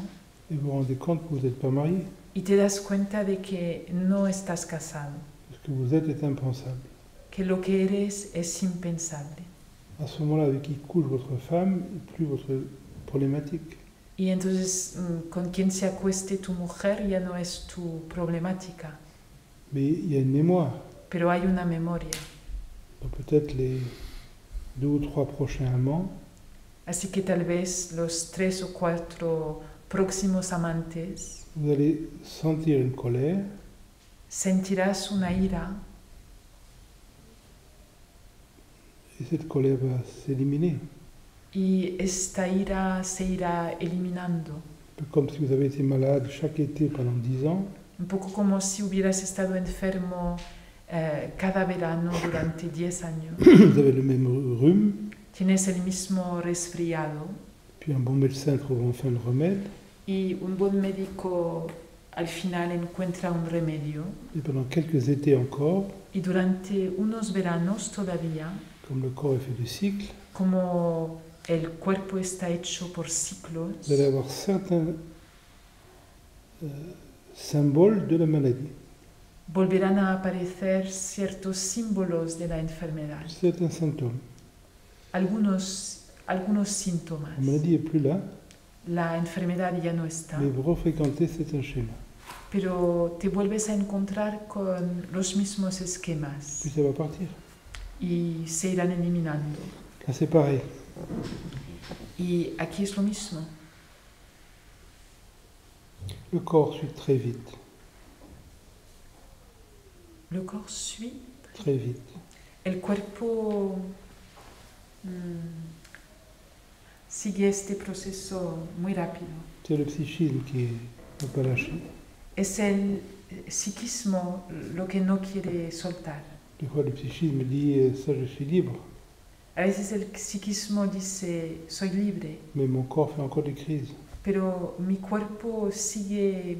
[SPEAKER 1] et vous vous rendez compte que vous n'êtes pas marié.
[SPEAKER 2] y te das cuenta de que no estás casado,
[SPEAKER 1] Ce que vous êtes est impensable.
[SPEAKER 2] que lo que eres es impensable.
[SPEAKER 1] À ce moment-là, avec qui couche votre femme, n'est plus votre problématique.
[SPEAKER 2] Y entonces, con quien se acueste tu mujer ya no es tu problemática,
[SPEAKER 1] Mais il y a une mémoire.
[SPEAKER 2] pero hay una memoria.
[SPEAKER 1] Donc peut-être les 2 ou 3 prochains amants,
[SPEAKER 2] Así que tal vez los 3 o 4 próximos amantes
[SPEAKER 1] vous allez sentir une colère,
[SPEAKER 2] sentirás una ira
[SPEAKER 1] et cette colère va s'éliminer.
[SPEAKER 2] y esta ira se irá eliminando.
[SPEAKER 1] Un peu comme si vous avez été malade chaque été pendant 10 ans,
[SPEAKER 2] Un poco como si hubieras estado enfermo cada verano durante 10 años.
[SPEAKER 1] vous avez le même rhume,
[SPEAKER 2] Tienes el mismo resfriado
[SPEAKER 1] puis un bon médecin trouve enfin le remède,
[SPEAKER 2] y un buen médico al final encuentra un remedio.
[SPEAKER 1] et pendant quelques étés encore,
[SPEAKER 2] Y durante unos veranos todavía,
[SPEAKER 1] comme le corps est fait de cycles,
[SPEAKER 2] como el cuerpo está hecho por ciclos,
[SPEAKER 1] vous allez avoir certains symboles de la maladie,
[SPEAKER 2] volverán a aparecer ciertos símbolos de la enfermedad,
[SPEAKER 1] certains symptômes.
[SPEAKER 2] algunos síntomas.
[SPEAKER 1] La maladie n'est plus là,
[SPEAKER 2] La enfermedad ya no está,
[SPEAKER 1] mais vous refréquentez certains schémas.
[SPEAKER 2] pero te vuelves a encontrar con los mismos esquemas
[SPEAKER 1] Puis ça va partir.
[SPEAKER 2] y se irán eliminando.
[SPEAKER 1] Là, c'est pareil.
[SPEAKER 2] Y aquí es lo mismo.
[SPEAKER 1] Le corps suit très vite.
[SPEAKER 2] Le corps suit.
[SPEAKER 1] très vite.
[SPEAKER 2] El cuerpo sigue este proceso muy rápido.
[SPEAKER 1] C'est le psychisme qui ne peut pas lâcher.
[SPEAKER 2] Es el psiquismo lo que no quiere soltar.
[SPEAKER 1] Des fois, le psychisme dit ça, je suis libre,
[SPEAKER 2] A veces el psiquismo dice, soy libre,
[SPEAKER 1] mais mon corps fait encore des crises.
[SPEAKER 2] pero mi cuerpo sigue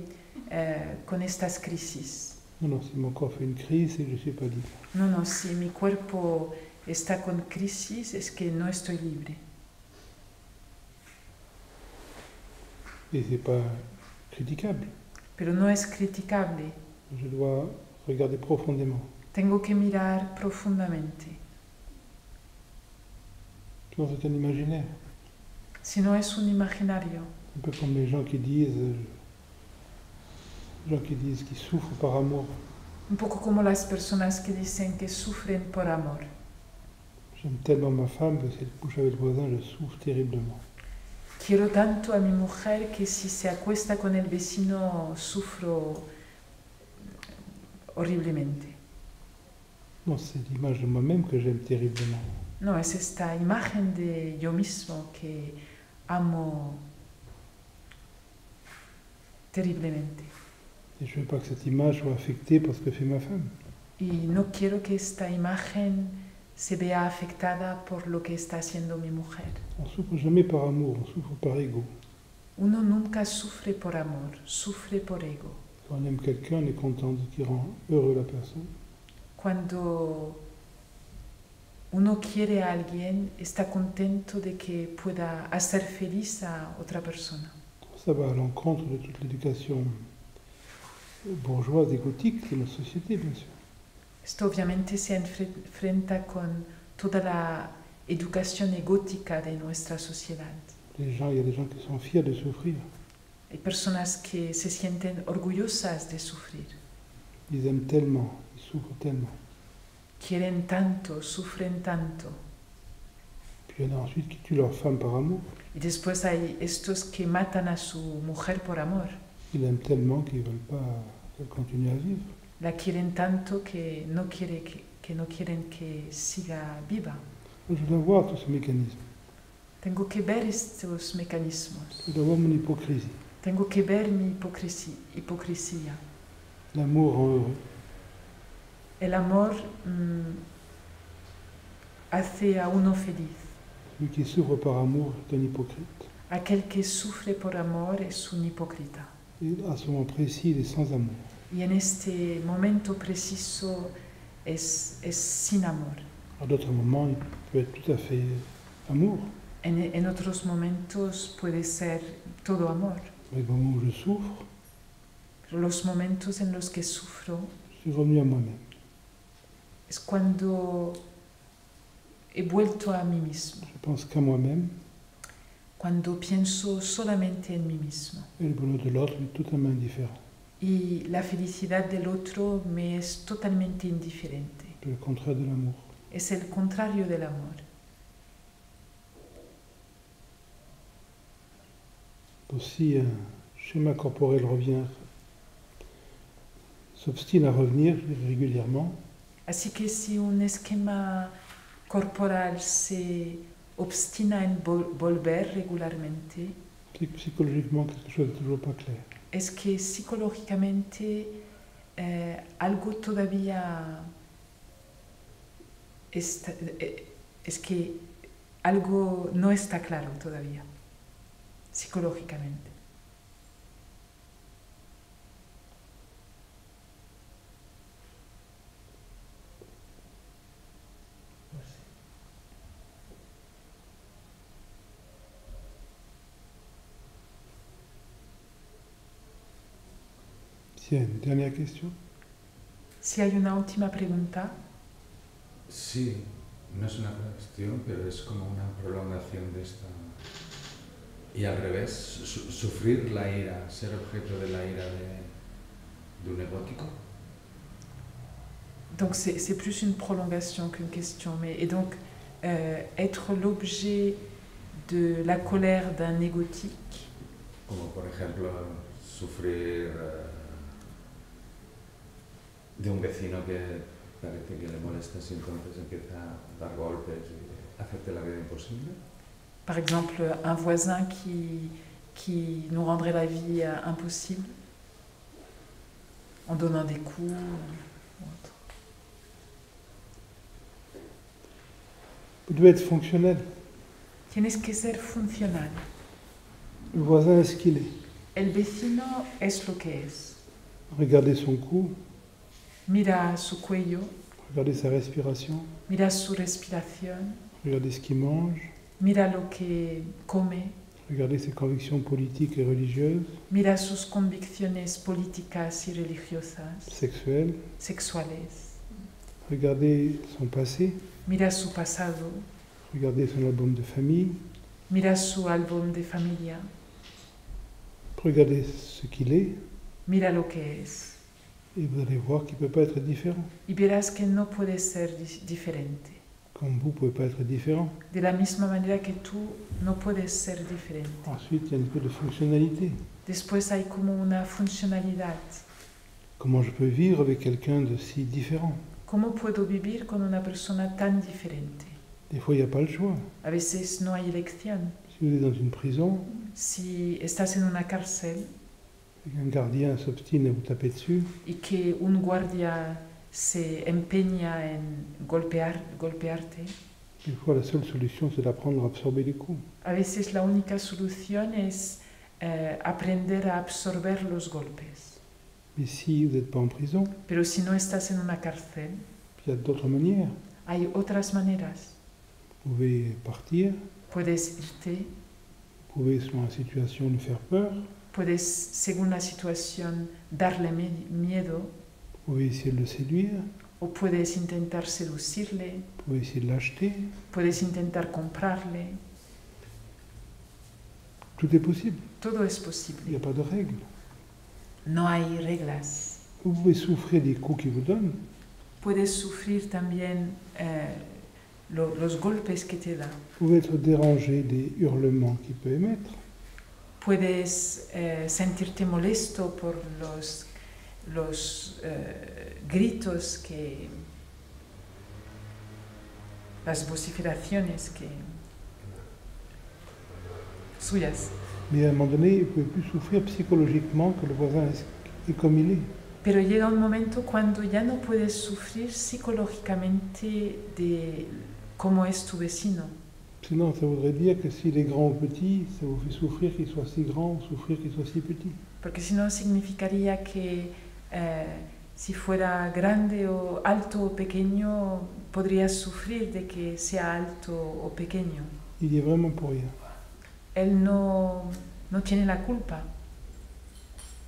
[SPEAKER 2] con estas crisis.
[SPEAKER 1] Non, non, si mon corps fait une crise, c'est que je ne suis pas libre.
[SPEAKER 2] No, no, si mi cuerpo está con crisis es que no estoy libre.
[SPEAKER 1] Et c'est pas critiquable.
[SPEAKER 2] Pero no es criticable.
[SPEAKER 1] Je dois regarder profondément.
[SPEAKER 2] Tengo que mirar profundamente.
[SPEAKER 1] Sinon, c'est un imaginaire.
[SPEAKER 2] Si no es un imaginario.
[SPEAKER 1] Un peu comme les gens qui disent qu'ils souffrent par amour.
[SPEAKER 2] Un poco como las personas que dicen que sufren por amor.
[SPEAKER 1] J'aime tellement ma femme que si elle couche avec le voisin, je souffre terriblement.
[SPEAKER 2] Quiero tanto a mi mujer que si se acuesta con el vecino sufro horriblemente.
[SPEAKER 1] Non, c'est l'image de moi-même que j'aime terriblement.
[SPEAKER 2] No, es esta imagen de yo mismo que amo terriblemente.
[SPEAKER 1] Et je ne veux pas que cette image soit affectée par ce que fait ma femme.
[SPEAKER 2] Y no quiero que esta imagen se vea afectada por lo que está haciendo mi mujer.
[SPEAKER 1] On ne souffre jamais par amour, on souffre par ego.
[SPEAKER 2] Uno nunca sufre por amor, sufre por ego.
[SPEAKER 1] Quand on aime quelqu'un, on est content de ce qui rend heureux la personne.
[SPEAKER 2] Cuando uno quiere a alguien, está contento de que pueda hacer feliz a otra persona.
[SPEAKER 1] Ça va à l'encontre de toute l'éducation bourgeoise et gothique de notre société, bien sûr.
[SPEAKER 2] Esto obviamente se enfrenta con toda la educación egótica de nuestra sociedad.
[SPEAKER 1] Il y a des gens qui sont fiers de souffrir.
[SPEAKER 2] Hay personas que se sienten orgullosas de sufrir.
[SPEAKER 1] Ils aiment tellement, ils souffrent tellement.
[SPEAKER 2] Quieren tanto, sufren tanto.
[SPEAKER 1] Puis il y en a ensuite qui tuent leur femme par amour.
[SPEAKER 2] Y después hay estos que matan a su mujer por amor.
[SPEAKER 1] Ils l'aiment tellement qu'ils ne veulent pas qu'elle continue à vivre.
[SPEAKER 2] La quieren tanto que no quieren que siga viva.
[SPEAKER 1] Je dois voir tous ces mécanismes.
[SPEAKER 2] Tengo que ver estos mecanismos.
[SPEAKER 1] Je dois voir mon hypocrisie.
[SPEAKER 2] Tengo que ver mi hipocresía.
[SPEAKER 1] L'amour rend heureux.
[SPEAKER 2] El amor hace a uno feliz.
[SPEAKER 1] Celui qui souffre par amour est un hypocrite.
[SPEAKER 2] Aquel que sufre por amor es un hipócrita.
[SPEAKER 1] Et à ce moment précis, il est sans amour.
[SPEAKER 2] Y en este momento preciso es sin amor.
[SPEAKER 1] À d'autres moments, il peut être tout à fait amour.
[SPEAKER 2] En otros momentos puede ser todo amor.
[SPEAKER 1] Les moments où je souffre,
[SPEAKER 2] Pero los momentos en los que sufro
[SPEAKER 1] je suis revenu à moi-même.
[SPEAKER 2] es cuando he vuelto a mí mismo.
[SPEAKER 1] Je pense qu'à moi-même,
[SPEAKER 2] Cuando pienso solamente en mí mismo.
[SPEAKER 1] et le bonheur de l'autre est totalement indifférent.
[SPEAKER 2] Y la felicidad del otro me es totalmente indiferente.
[SPEAKER 1] C'est le contraire de l'amour.
[SPEAKER 2] Es el contrario del amor.
[SPEAKER 1] Donc si un schéma corporel s'obstine à revenir régulièrement,
[SPEAKER 2] Así que si un esquema corporal se obstina en volver regularmente,
[SPEAKER 1] c'est que psychologiquement quelque chose n'est toujours pas clair.
[SPEAKER 2] es que psicológicamente algo todavía está, es que algo no está claro todavía, psicológicamente.
[SPEAKER 1] S'il y a une dernière question.
[SPEAKER 2] Si hay una última pregunta.
[SPEAKER 4] Sí, no es una cuestión, pero es como una prolongación de esta. Y al revés, sufrir la ira, ser objeto de la ira de un egótico.
[SPEAKER 2] Donc c'est plus une prolongation qu'une question. Et donc être l'objet de la colère d'un égotique.
[SPEAKER 4] Como por ejemplo sufrir de un vecino que parece que le molestas y entonces empieza a dar golpes y hacerte la vida imposible.
[SPEAKER 2] Par exemple, un voisin qui nous rendrait la vie impossible en donnant des coups ou autre.
[SPEAKER 1] Vous devez être fonctionnel.
[SPEAKER 2] Tienes que ser funcional.
[SPEAKER 1] Le voisin est ce qu'il est.
[SPEAKER 2] El vecino es lo que es.
[SPEAKER 1] Regardez son cou,
[SPEAKER 2] Mira su cuello,
[SPEAKER 1] regardez sa respiration,
[SPEAKER 2] mira su respiración,
[SPEAKER 1] regardez ce qu'il mange,
[SPEAKER 2] mira lo que come,
[SPEAKER 1] regardez ses convictions politiques et religieuses,
[SPEAKER 2] mira sus convicciones políticas y religiosas,
[SPEAKER 1] sexuelles,
[SPEAKER 2] sexuales,
[SPEAKER 1] regardez son passé,
[SPEAKER 2] mira su pasado,
[SPEAKER 1] regardez son album de famille,
[SPEAKER 2] mira su álbum de familia,
[SPEAKER 1] regardez ce qu'il est,
[SPEAKER 2] mira lo que es.
[SPEAKER 1] et vous allez voir qu'il ne peut pas être différent.
[SPEAKER 2] Y verás que no puede ser diferente.
[SPEAKER 1] Comme vous ne pouvez pas être différent.
[SPEAKER 2] De la misma manera que tú no puedes ser diferente.
[SPEAKER 1] Ensuite, il y a une peu de fonctionnalité.
[SPEAKER 2] Después hay como una funcionalidad.
[SPEAKER 1] Comment je peux vivre avec quelqu'un de si différent?
[SPEAKER 2] ¿Cómo puedo vivir con una persona tan diferente?
[SPEAKER 1] Des fois, il n'y a pas le choix.
[SPEAKER 2] A veces no hay elección.
[SPEAKER 1] Si vous êtes dans une prison,
[SPEAKER 2] Si estás en una cárcel
[SPEAKER 1] et qu'un gardien s'obstine à vous taper dessus,
[SPEAKER 2] y que un guardia se empeña en golpearte,
[SPEAKER 1] des fois, la seule solution, c'est d'apprendre à absorber les coups.
[SPEAKER 2] a veces la única solución es aprender a absorber los golpes.
[SPEAKER 1] Mais si vous n'êtes pas en prison,
[SPEAKER 2] Pero si no estás en una cárcel,
[SPEAKER 1] il y a d'autres manières.
[SPEAKER 2] hay otras maneras.
[SPEAKER 1] Vous pouvez partir,
[SPEAKER 2] Puedes irte,
[SPEAKER 1] vous pouvez, selon la situation, lui faire peur,
[SPEAKER 2] puedes, según la situación, darle miedo,
[SPEAKER 1] vous pouvez essayer de le séduire,
[SPEAKER 2] o puedes intentar seducirle,
[SPEAKER 1] vous pouvez essayer de l'acheter.
[SPEAKER 2] puedes intentar comprarle.
[SPEAKER 1] Tout est possible.
[SPEAKER 2] Todo es
[SPEAKER 1] Il n'y
[SPEAKER 2] posible.
[SPEAKER 1] a pas de règle.
[SPEAKER 2] No hay reglas.
[SPEAKER 1] Vous pouvez souffrir des coups qu'il vous donne,
[SPEAKER 2] Puedes sufrir también los golpes que te da.
[SPEAKER 1] vous pouvez être dérangé des hurlements qu'il peut émettre.
[SPEAKER 2] Puedes sentirte molesto por los gritos que... las vociferaciones que... suyas.
[SPEAKER 1] Mais à un moment donné, vous ne pouvez plus souffrir psychologiquement que le voisin est comme il est.
[SPEAKER 2] Pero llega un momento cuando ya no puedes sufrir psicológicamente de cómo es tu vecino.
[SPEAKER 1] Sinon, ça voudrait dire que s'il est grand ou petit, ça vous fait souffrir qu'il soit si grand ou souffrir qu'il soit si petit.
[SPEAKER 2] Porque si no significaría que si fuera grande o alto o pequeño, podrías sufrir de que sea alto o pequeño.
[SPEAKER 1] Il y est vraiment pour rien.
[SPEAKER 2] Él no tiene la culpa.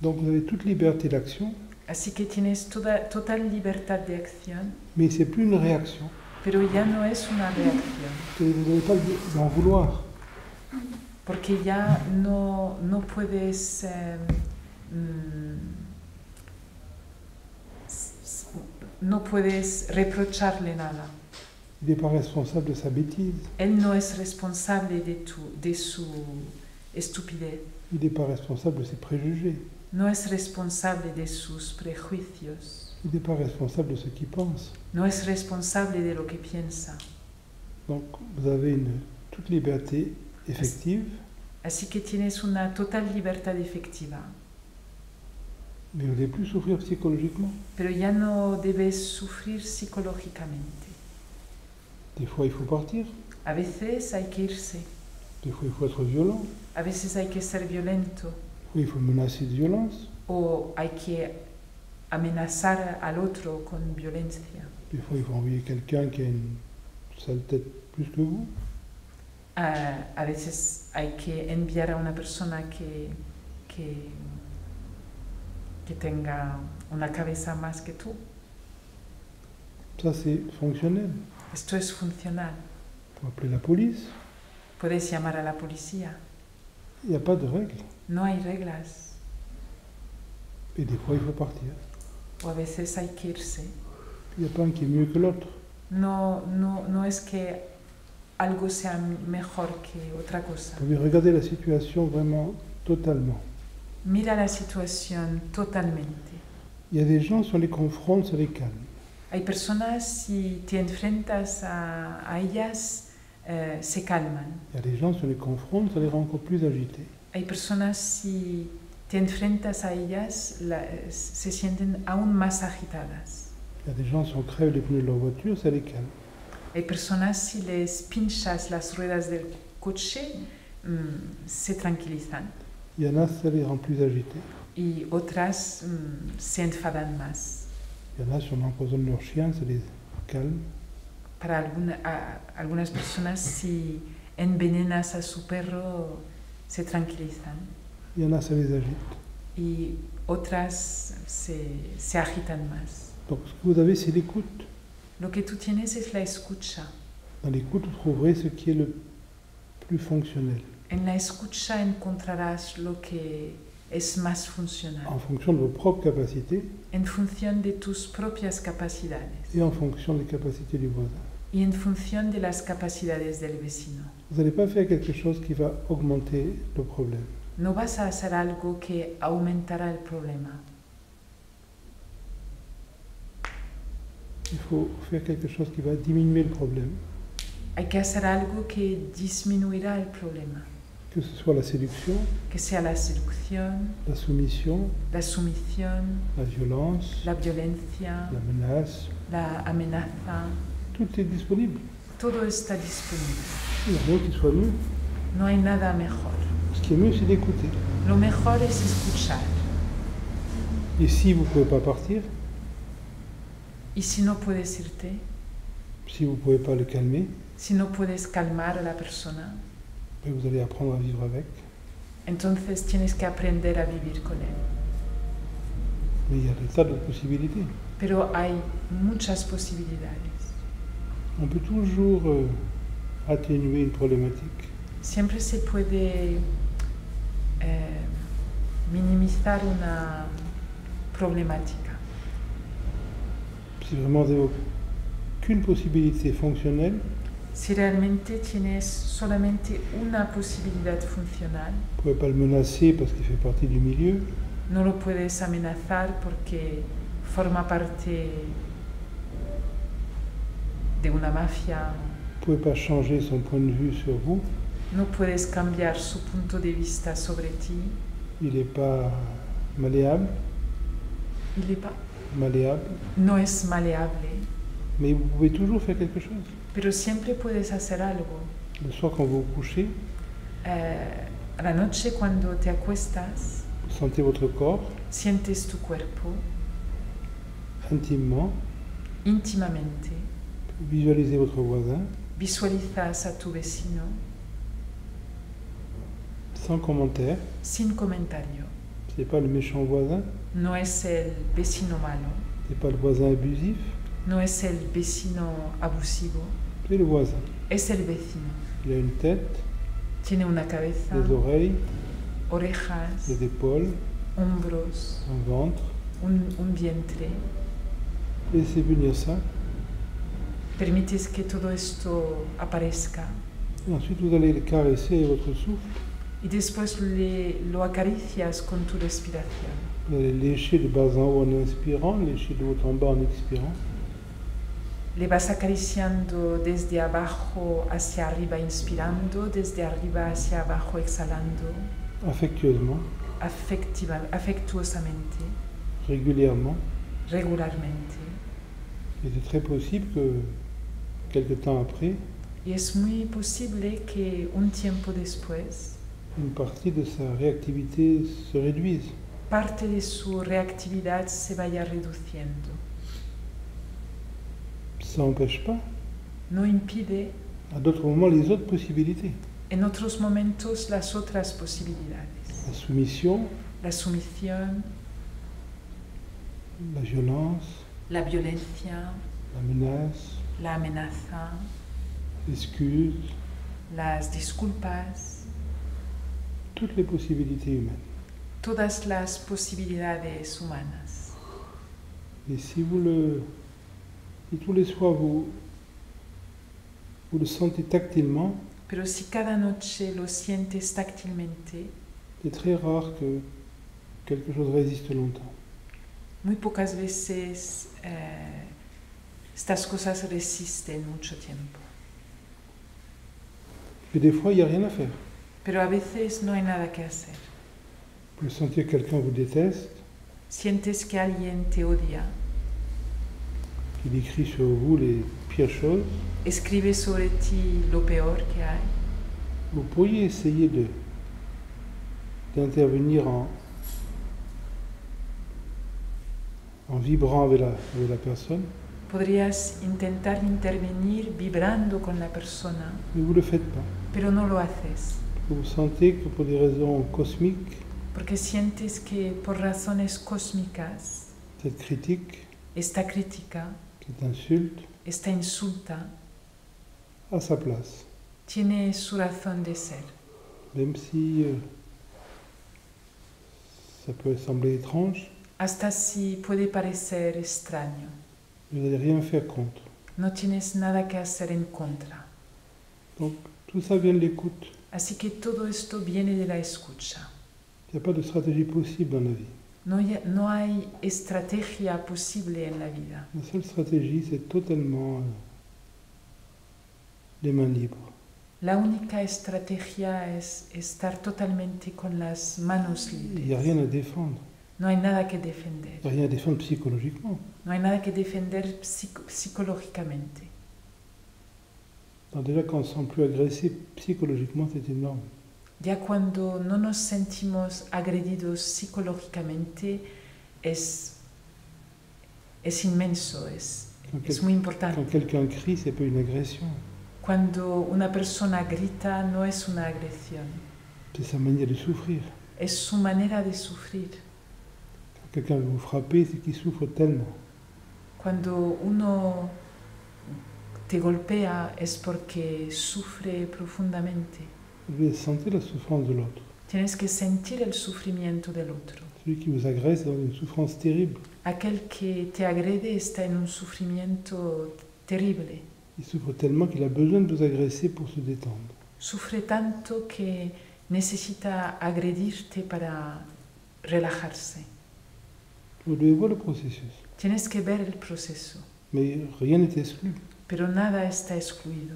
[SPEAKER 1] Donc vous avez toute liberté d'action,
[SPEAKER 2] Así que tienes total libertad de acción,
[SPEAKER 1] mais c'est plus une réaction.
[SPEAKER 2] pero ya no es una reacción.
[SPEAKER 1] Vous n'avez pas d'en vouloir.
[SPEAKER 2] Porque ya no puedes no puedes reprocharle nada.
[SPEAKER 1] Il n'est pas responsable de sa bêtise.
[SPEAKER 2] Él no es responsable de su estupidez.
[SPEAKER 1] Il n'est pas responsable de ses préjugés.
[SPEAKER 2] No es responsable de sus prejuicios.
[SPEAKER 1] Il n'est pas responsable de ce qu'il pense.
[SPEAKER 2] No es responsable de lo que piensa.
[SPEAKER 1] Donc vous avez toute liberté effective,
[SPEAKER 2] Así que tienes una total libertad efectiva.
[SPEAKER 1] mais vous ne devez plus souffrir psychologiquement.
[SPEAKER 2] Pero ya no debes sufrir psicológicamente.
[SPEAKER 1] Des fois, il faut partir.
[SPEAKER 2] A veces hay que irse.
[SPEAKER 1] Des fois, il faut être violent.
[SPEAKER 2] A veces hay que ser violento.
[SPEAKER 1] Des fois, il faut menacer de violence.
[SPEAKER 2] O hay que amenazar al otro con violencia.
[SPEAKER 1] Des fois, il faut envoyer quelqu'un qui a une sale tête plus que vous.
[SPEAKER 2] A veces hay que enviar a una persona que tenga una cabeza más que tú.
[SPEAKER 1] Ça, c'est fonctionnel.
[SPEAKER 2] Esto es funcional.
[SPEAKER 1] Il faut appeler la police.
[SPEAKER 2] Puedes llamar a la policía.
[SPEAKER 1] Il n'y a pas de règle.
[SPEAKER 2] No hay reglas.
[SPEAKER 1] Et des fois, il faut partir.
[SPEAKER 2] O a veces hay que irse.
[SPEAKER 1] Il n'y a pas un qui est mieux que l'autre.
[SPEAKER 2] No es que algo sea mejor que otra cosa.
[SPEAKER 1] Vous pouvez regarder la situation vraiment totalement.
[SPEAKER 2] Mira la situación totalmente.
[SPEAKER 1] Il y a des gens, si on les confronte, ça les calme.
[SPEAKER 2] Hay personas, si te enfrentas a ellas, se calman.
[SPEAKER 1] Il y a des gens, si on les confronte, ça les rend encore plus agités.
[SPEAKER 2] Hay personas, si te enfrentas a ellas, se sienten aún más agitadas.
[SPEAKER 1] Il y a des gens, si on crève les pneus de leur voiture, ça les calme.
[SPEAKER 2] Hay personas, si les pinchas las ruedas del coche, se tranquilizan.
[SPEAKER 1] Il y en a, ça les rend plus agités.
[SPEAKER 2] Y otras se enfadan más.
[SPEAKER 1] Il y en a, si on empoisonne leur chien, ça les calme.
[SPEAKER 2] Para algunas personas, si envenenas a su perro, se tranquilizan.
[SPEAKER 1] Il y en a, ça les agite.
[SPEAKER 2] Y otras se agitan más.
[SPEAKER 1] Donc ce que vous avez, c'est l'écoute.
[SPEAKER 2] Lo que tú tienes es la escucha.
[SPEAKER 1] Dans l'écoute, vous trouverez ce qui est le plus fonctionnel,
[SPEAKER 2] En la escucha encontrarás lo que es más funcional,
[SPEAKER 1] en fonction de vos propres capacités
[SPEAKER 2] en función de tus propias capacidades
[SPEAKER 1] et en fonction des capacités du voisin.
[SPEAKER 2] y en función de las capacidades del vecino.
[SPEAKER 1] Vous n'allez pas faire quelque chose qui va augmenter le problème.
[SPEAKER 2] No vas a hacer algo que aumentará el problema.
[SPEAKER 1] Il faut faire quelque chose qui va diminuer le problème,
[SPEAKER 2] Hay que hacer algo que disminuirá el problema,
[SPEAKER 1] que ce soit la séduction,
[SPEAKER 2] que sea la seducción,
[SPEAKER 1] la soumission,
[SPEAKER 2] la sumisión,
[SPEAKER 1] la violence,
[SPEAKER 2] la violencia,
[SPEAKER 1] la menace.
[SPEAKER 2] la amenaza.
[SPEAKER 1] Tout est disponible.
[SPEAKER 2] Todo está disponible.
[SPEAKER 1] Il n'y a rien qui soit mieux.
[SPEAKER 2] No hay nada mejor.
[SPEAKER 1] Ce qui est mieux, c'est d'écouter.
[SPEAKER 2] Lo mejor es escuchar.
[SPEAKER 1] Et si vous ne pouvez pas partir,
[SPEAKER 2] Y si no puedes irte,
[SPEAKER 1] si vous ne pouvez pas le calmer,
[SPEAKER 2] si no puedes calmar a la persona,
[SPEAKER 1] ben vous allez apprendre à vivre avec.
[SPEAKER 2] entonces tienes que aprender a vivir con él.
[SPEAKER 1] Mais il y a des tas de possibilités.
[SPEAKER 2] Pero hay muchas posibilidades.
[SPEAKER 1] On peut toujours atténuer une problématique.
[SPEAKER 2] Siempre se puede minimizar una problemática.
[SPEAKER 1] Si vraiment vous n'avez aucune possibilité fonctionnelle,
[SPEAKER 2] Si realmente tienes solamente una posibilidad funcional,
[SPEAKER 1] vous ne pouvez pas le menacer parce qu'il fait partie du milieu,
[SPEAKER 2] no lo puedes amenazar porque forma parte de una mafia,
[SPEAKER 1] vous ne pouvez pas changer son point de vue sur vous,
[SPEAKER 2] no puedes cambiar su punto de vista sobre ti,
[SPEAKER 1] il n'est pas malléable,
[SPEAKER 2] no es maleable,
[SPEAKER 1] mais vous pouvez toujours faire quelque chose.
[SPEAKER 2] pero siempre puedes hacer algo.
[SPEAKER 1] Le soir, quand vous vous couchez,
[SPEAKER 2] A la noche cuando te acuestas,
[SPEAKER 1] vous sentez votre corps
[SPEAKER 2] sientes tu cuerpo
[SPEAKER 1] intimement,
[SPEAKER 2] íntimamente,
[SPEAKER 1] visualisez votre voisin,
[SPEAKER 2] visualizas a tu vecino
[SPEAKER 1] sans commentaire.
[SPEAKER 2] sin comentario.
[SPEAKER 1] Ce n'est pas le méchant voisin,
[SPEAKER 2] No es el vecino malo,
[SPEAKER 1] ce n'est pas le voisin abusif,
[SPEAKER 2] no es el vecino abusivo,
[SPEAKER 1] c'est le voisin.
[SPEAKER 2] es el vecino.
[SPEAKER 1] Il a une tête,
[SPEAKER 2] Tiene una cabeza,
[SPEAKER 1] des oreilles,
[SPEAKER 2] orejas,
[SPEAKER 1] des épaules,
[SPEAKER 2] hombros,
[SPEAKER 1] un ventre.
[SPEAKER 2] un vientre.
[SPEAKER 1] Laissez venir ça.
[SPEAKER 2] Permites que todo esto aparezca
[SPEAKER 1] Et ensuite, vous allez le caresser avec votre souffle.
[SPEAKER 2] y después lo acaricias con tu respiración.
[SPEAKER 1] Vous allez lécher de bas en haut en inspirant, lécher de haut en bas en expirant.
[SPEAKER 2] Le vas acariciando desde abajo hacia arriba inspirando, desde arriba hacia abajo exhalando,
[SPEAKER 1] Affectueusement,
[SPEAKER 2] afectuosamente,
[SPEAKER 1] régulièrement.
[SPEAKER 2] regularmente.
[SPEAKER 1] Et c'est très possible que, quelque temps après,
[SPEAKER 2] Y es muy posible que un tiempo después
[SPEAKER 1] une partie de sa réactivité se réduise.
[SPEAKER 2] parte de su reactividad se vaya reduciendo.
[SPEAKER 1] Ça n'empêche pas,
[SPEAKER 2] No impide
[SPEAKER 1] à d'autres moments, les autres possibilités.
[SPEAKER 2] en otros momentos las otras posibilidades.
[SPEAKER 1] La soumission,
[SPEAKER 2] La sumisión,
[SPEAKER 1] la violence,
[SPEAKER 2] la violencia,
[SPEAKER 1] la menace,
[SPEAKER 2] la amenaza,
[SPEAKER 1] l'excuse,
[SPEAKER 2] las disculpas,
[SPEAKER 1] toutes les possibilités humaines.
[SPEAKER 2] todas las posibilidades humanas.
[SPEAKER 1] Et si tous les soirs vous le sentez tactilement,
[SPEAKER 2] Pero si cada noche lo sientes táctilmente,
[SPEAKER 1] c'est très rare que quelque chose résiste longtemps.
[SPEAKER 2] Muy pocas veces estas cosas resisten mucho tiempo.
[SPEAKER 1] Mais des fois, il n'y a rien à faire.
[SPEAKER 2] Pero a veces no hay nada que hacer.
[SPEAKER 1] Vous pouvez sentir que quelqu'un vous déteste,
[SPEAKER 2] Sientes que alguien te odia,
[SPEAKER 1] qu'il écrit sur vous les pires choses.
[SPEAKER 2] escribe sobre ti lo peor que hay.
[SPEAKER 1] Vous pourriez essayer d'intervenir en vibrant avec la personne,
[SPEAKER 2] Podrías intentar intervenir vibrando con la persona,
[SPEAKER 1] mais vous ne le faites pas.
[SPEAKER 2] pero no lo haces,
[SPEAKER 1] Vous sentez que pour des raisons cosmiques,
[SPEAKER 2] porque sientes que por razones cósmicas
[SPEAKER 1] cette critique,
[SPEAKER 2] esta crítica,
[SPEAKER 1] cette insulte,
[SPEAKER 2] esta insulta,
[SPEAKER 1] a sa place.
[SPEAKER 2] tiene su razón de ser.
[SPEAKER 1] Même si ça peut sembler étrange,
[SPEAKER 2] Hasta si puede parecer extraño,
[SPEAKER 1] vous n'allez rien faire contre.
[SPEAKER 2] no tienes nada que hacer en contra.
[SPEAKER 1] Donc tout ça vient de l'écoute.
[SPEAKER 2] Así que todo esto viene de la escucha.
[SPEAKER 1] Il n'y a pas de stratégie possible dans la vie.
[SPEAKER 2] No hay estrategia posible en la vida.
[SPEAKER 1] La seule stratégie, c'est totalement les mains libres.
[SPEAKER 2] La única estrategia es estar totalmente con las manos
[SPEAKER 1] Il n'y a
[SPEAKER 2] libres.
[SPEAKER 1] rien à défendre.
[SPEAKER 2] No hay nada que defender.
[SPEAKER 1] Il n'y a rien à défendre psychologiquement.
[SPEAKER 2] No hay nada que defender psicológicamente.
[SPEAKER 1] Alors déjà, quand on ne se sent plus agressé psychologiquement, c'est énorme.
[SPEAKER 2] Ya cuando no nos sentimos agredidos psicológicamente es inmenso, es muy importante.
[SPEAKER 1] Quand quelqu'un crie, c'est pas une agression.
[SPEAKER 2] Cuando una persona grita no es una agresión,
[SPEAKER 1] C'est sa manière de souffrir.
[SPEAKER 2] es su manera de sufrir.
[SPEAKER 1] Quand quelqu'un veut vous frapper, c'est qu'il souffre tellement.
[SPEAKER 2] Cuando uno te golpea es porque sufre profundamente.
[SPEAKER 1] Vous devez sentir la souffrance de l'autre.
[SPEAKER 2] Tienes que sentir el sufrimiento del otro.
[SPEAKER 1] Celui qui vous agresse est dans une souffrance terrible.
[SPEAKER 2] Aquel que te agrede está en un sufrimiento terrible.
[SPEAKER 1] Il souffre tellement qu'il a besoin de vous agresser pour se détendre.
[SPEAKER 2] Sufre tanto que necesita agredirte para relajarse.
[SPEAKER 1] Vous devez voir le processus.
[SPEAKER 2] Tienes que ver el proceso,
[SPEAKER 1] Mais rien n'est exclu.
[SPEAKER 2] pero nada está excluido.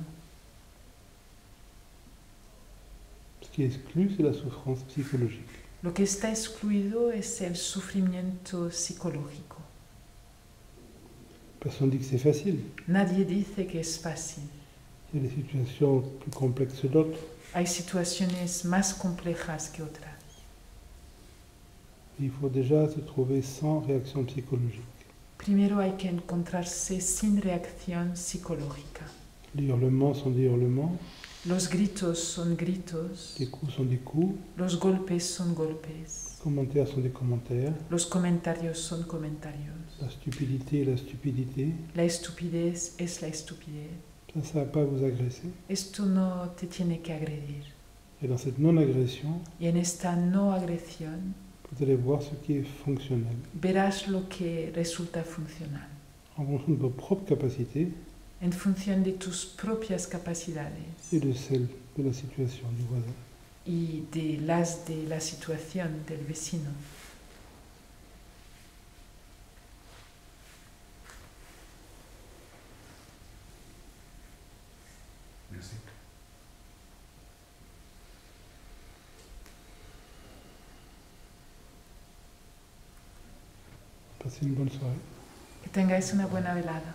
[SPEAKER 1] Ce qui est exclu, c'est la souffrance psychologique.
[SPEAKER 2] Lo que está excluido es el sufrimiento psicológico.
[SPEAKER 1] Personne ne dit que c'est facile.
[SPEAKER 2] Nadie dice que es fácil.
[SPEAKER 1] Il y a des situations plus complexes que d'autres.
[SPEAKER 2] Hay situaciones más complejas que otras.
[SPEAKER 1] Il faut déjà se trouver sans réaction psychologique.
[SPEAKER 2] Primero hay que encontrarse sin reacción psicológica.
[SPEAKER 1] Les hurlements sont des hurlements,
[SPEAKER 2] Los gritos son gritos,
[SPEAKER 1] les coups sont des coups,
[SPEAKER 2] los golpes son golpes,
[SPEAKER 1] les commentaires sont des commentaires,
[SPEAKER 2] los comentarios son comentarios.
[SPEAKER 1] la stupidité est la stupidité.
[SPEAKER 2] La estupidez es la estupidez.
[SPEAKER 1] Ça ne va pas vous agresser.
[SPEAKER 2] Esto no te tiene que agredir.
[SPEAKER 1] Et dans cette non-agression,
[SPEAKER 2] Y en esta no agresión
[SPEAKER 1] vous allez voir ce qui est fonctionnel.
[SPEAKER 2] verás lo que resulta funcional.
[SPEAKER 1] En fonction de vos propres capacités
[SPEAKER 2] En función de tus propias capacidades
[SPEAKER 1] et de celles de la situation du voisin.
[SPEAKER 2] y de las de la situación del vecino.
[SPEAKER 4] Merci.
[SPEAKER 1] Passez une bonne soirée.
[SPEAKER 2] Que tengáis una buena velada.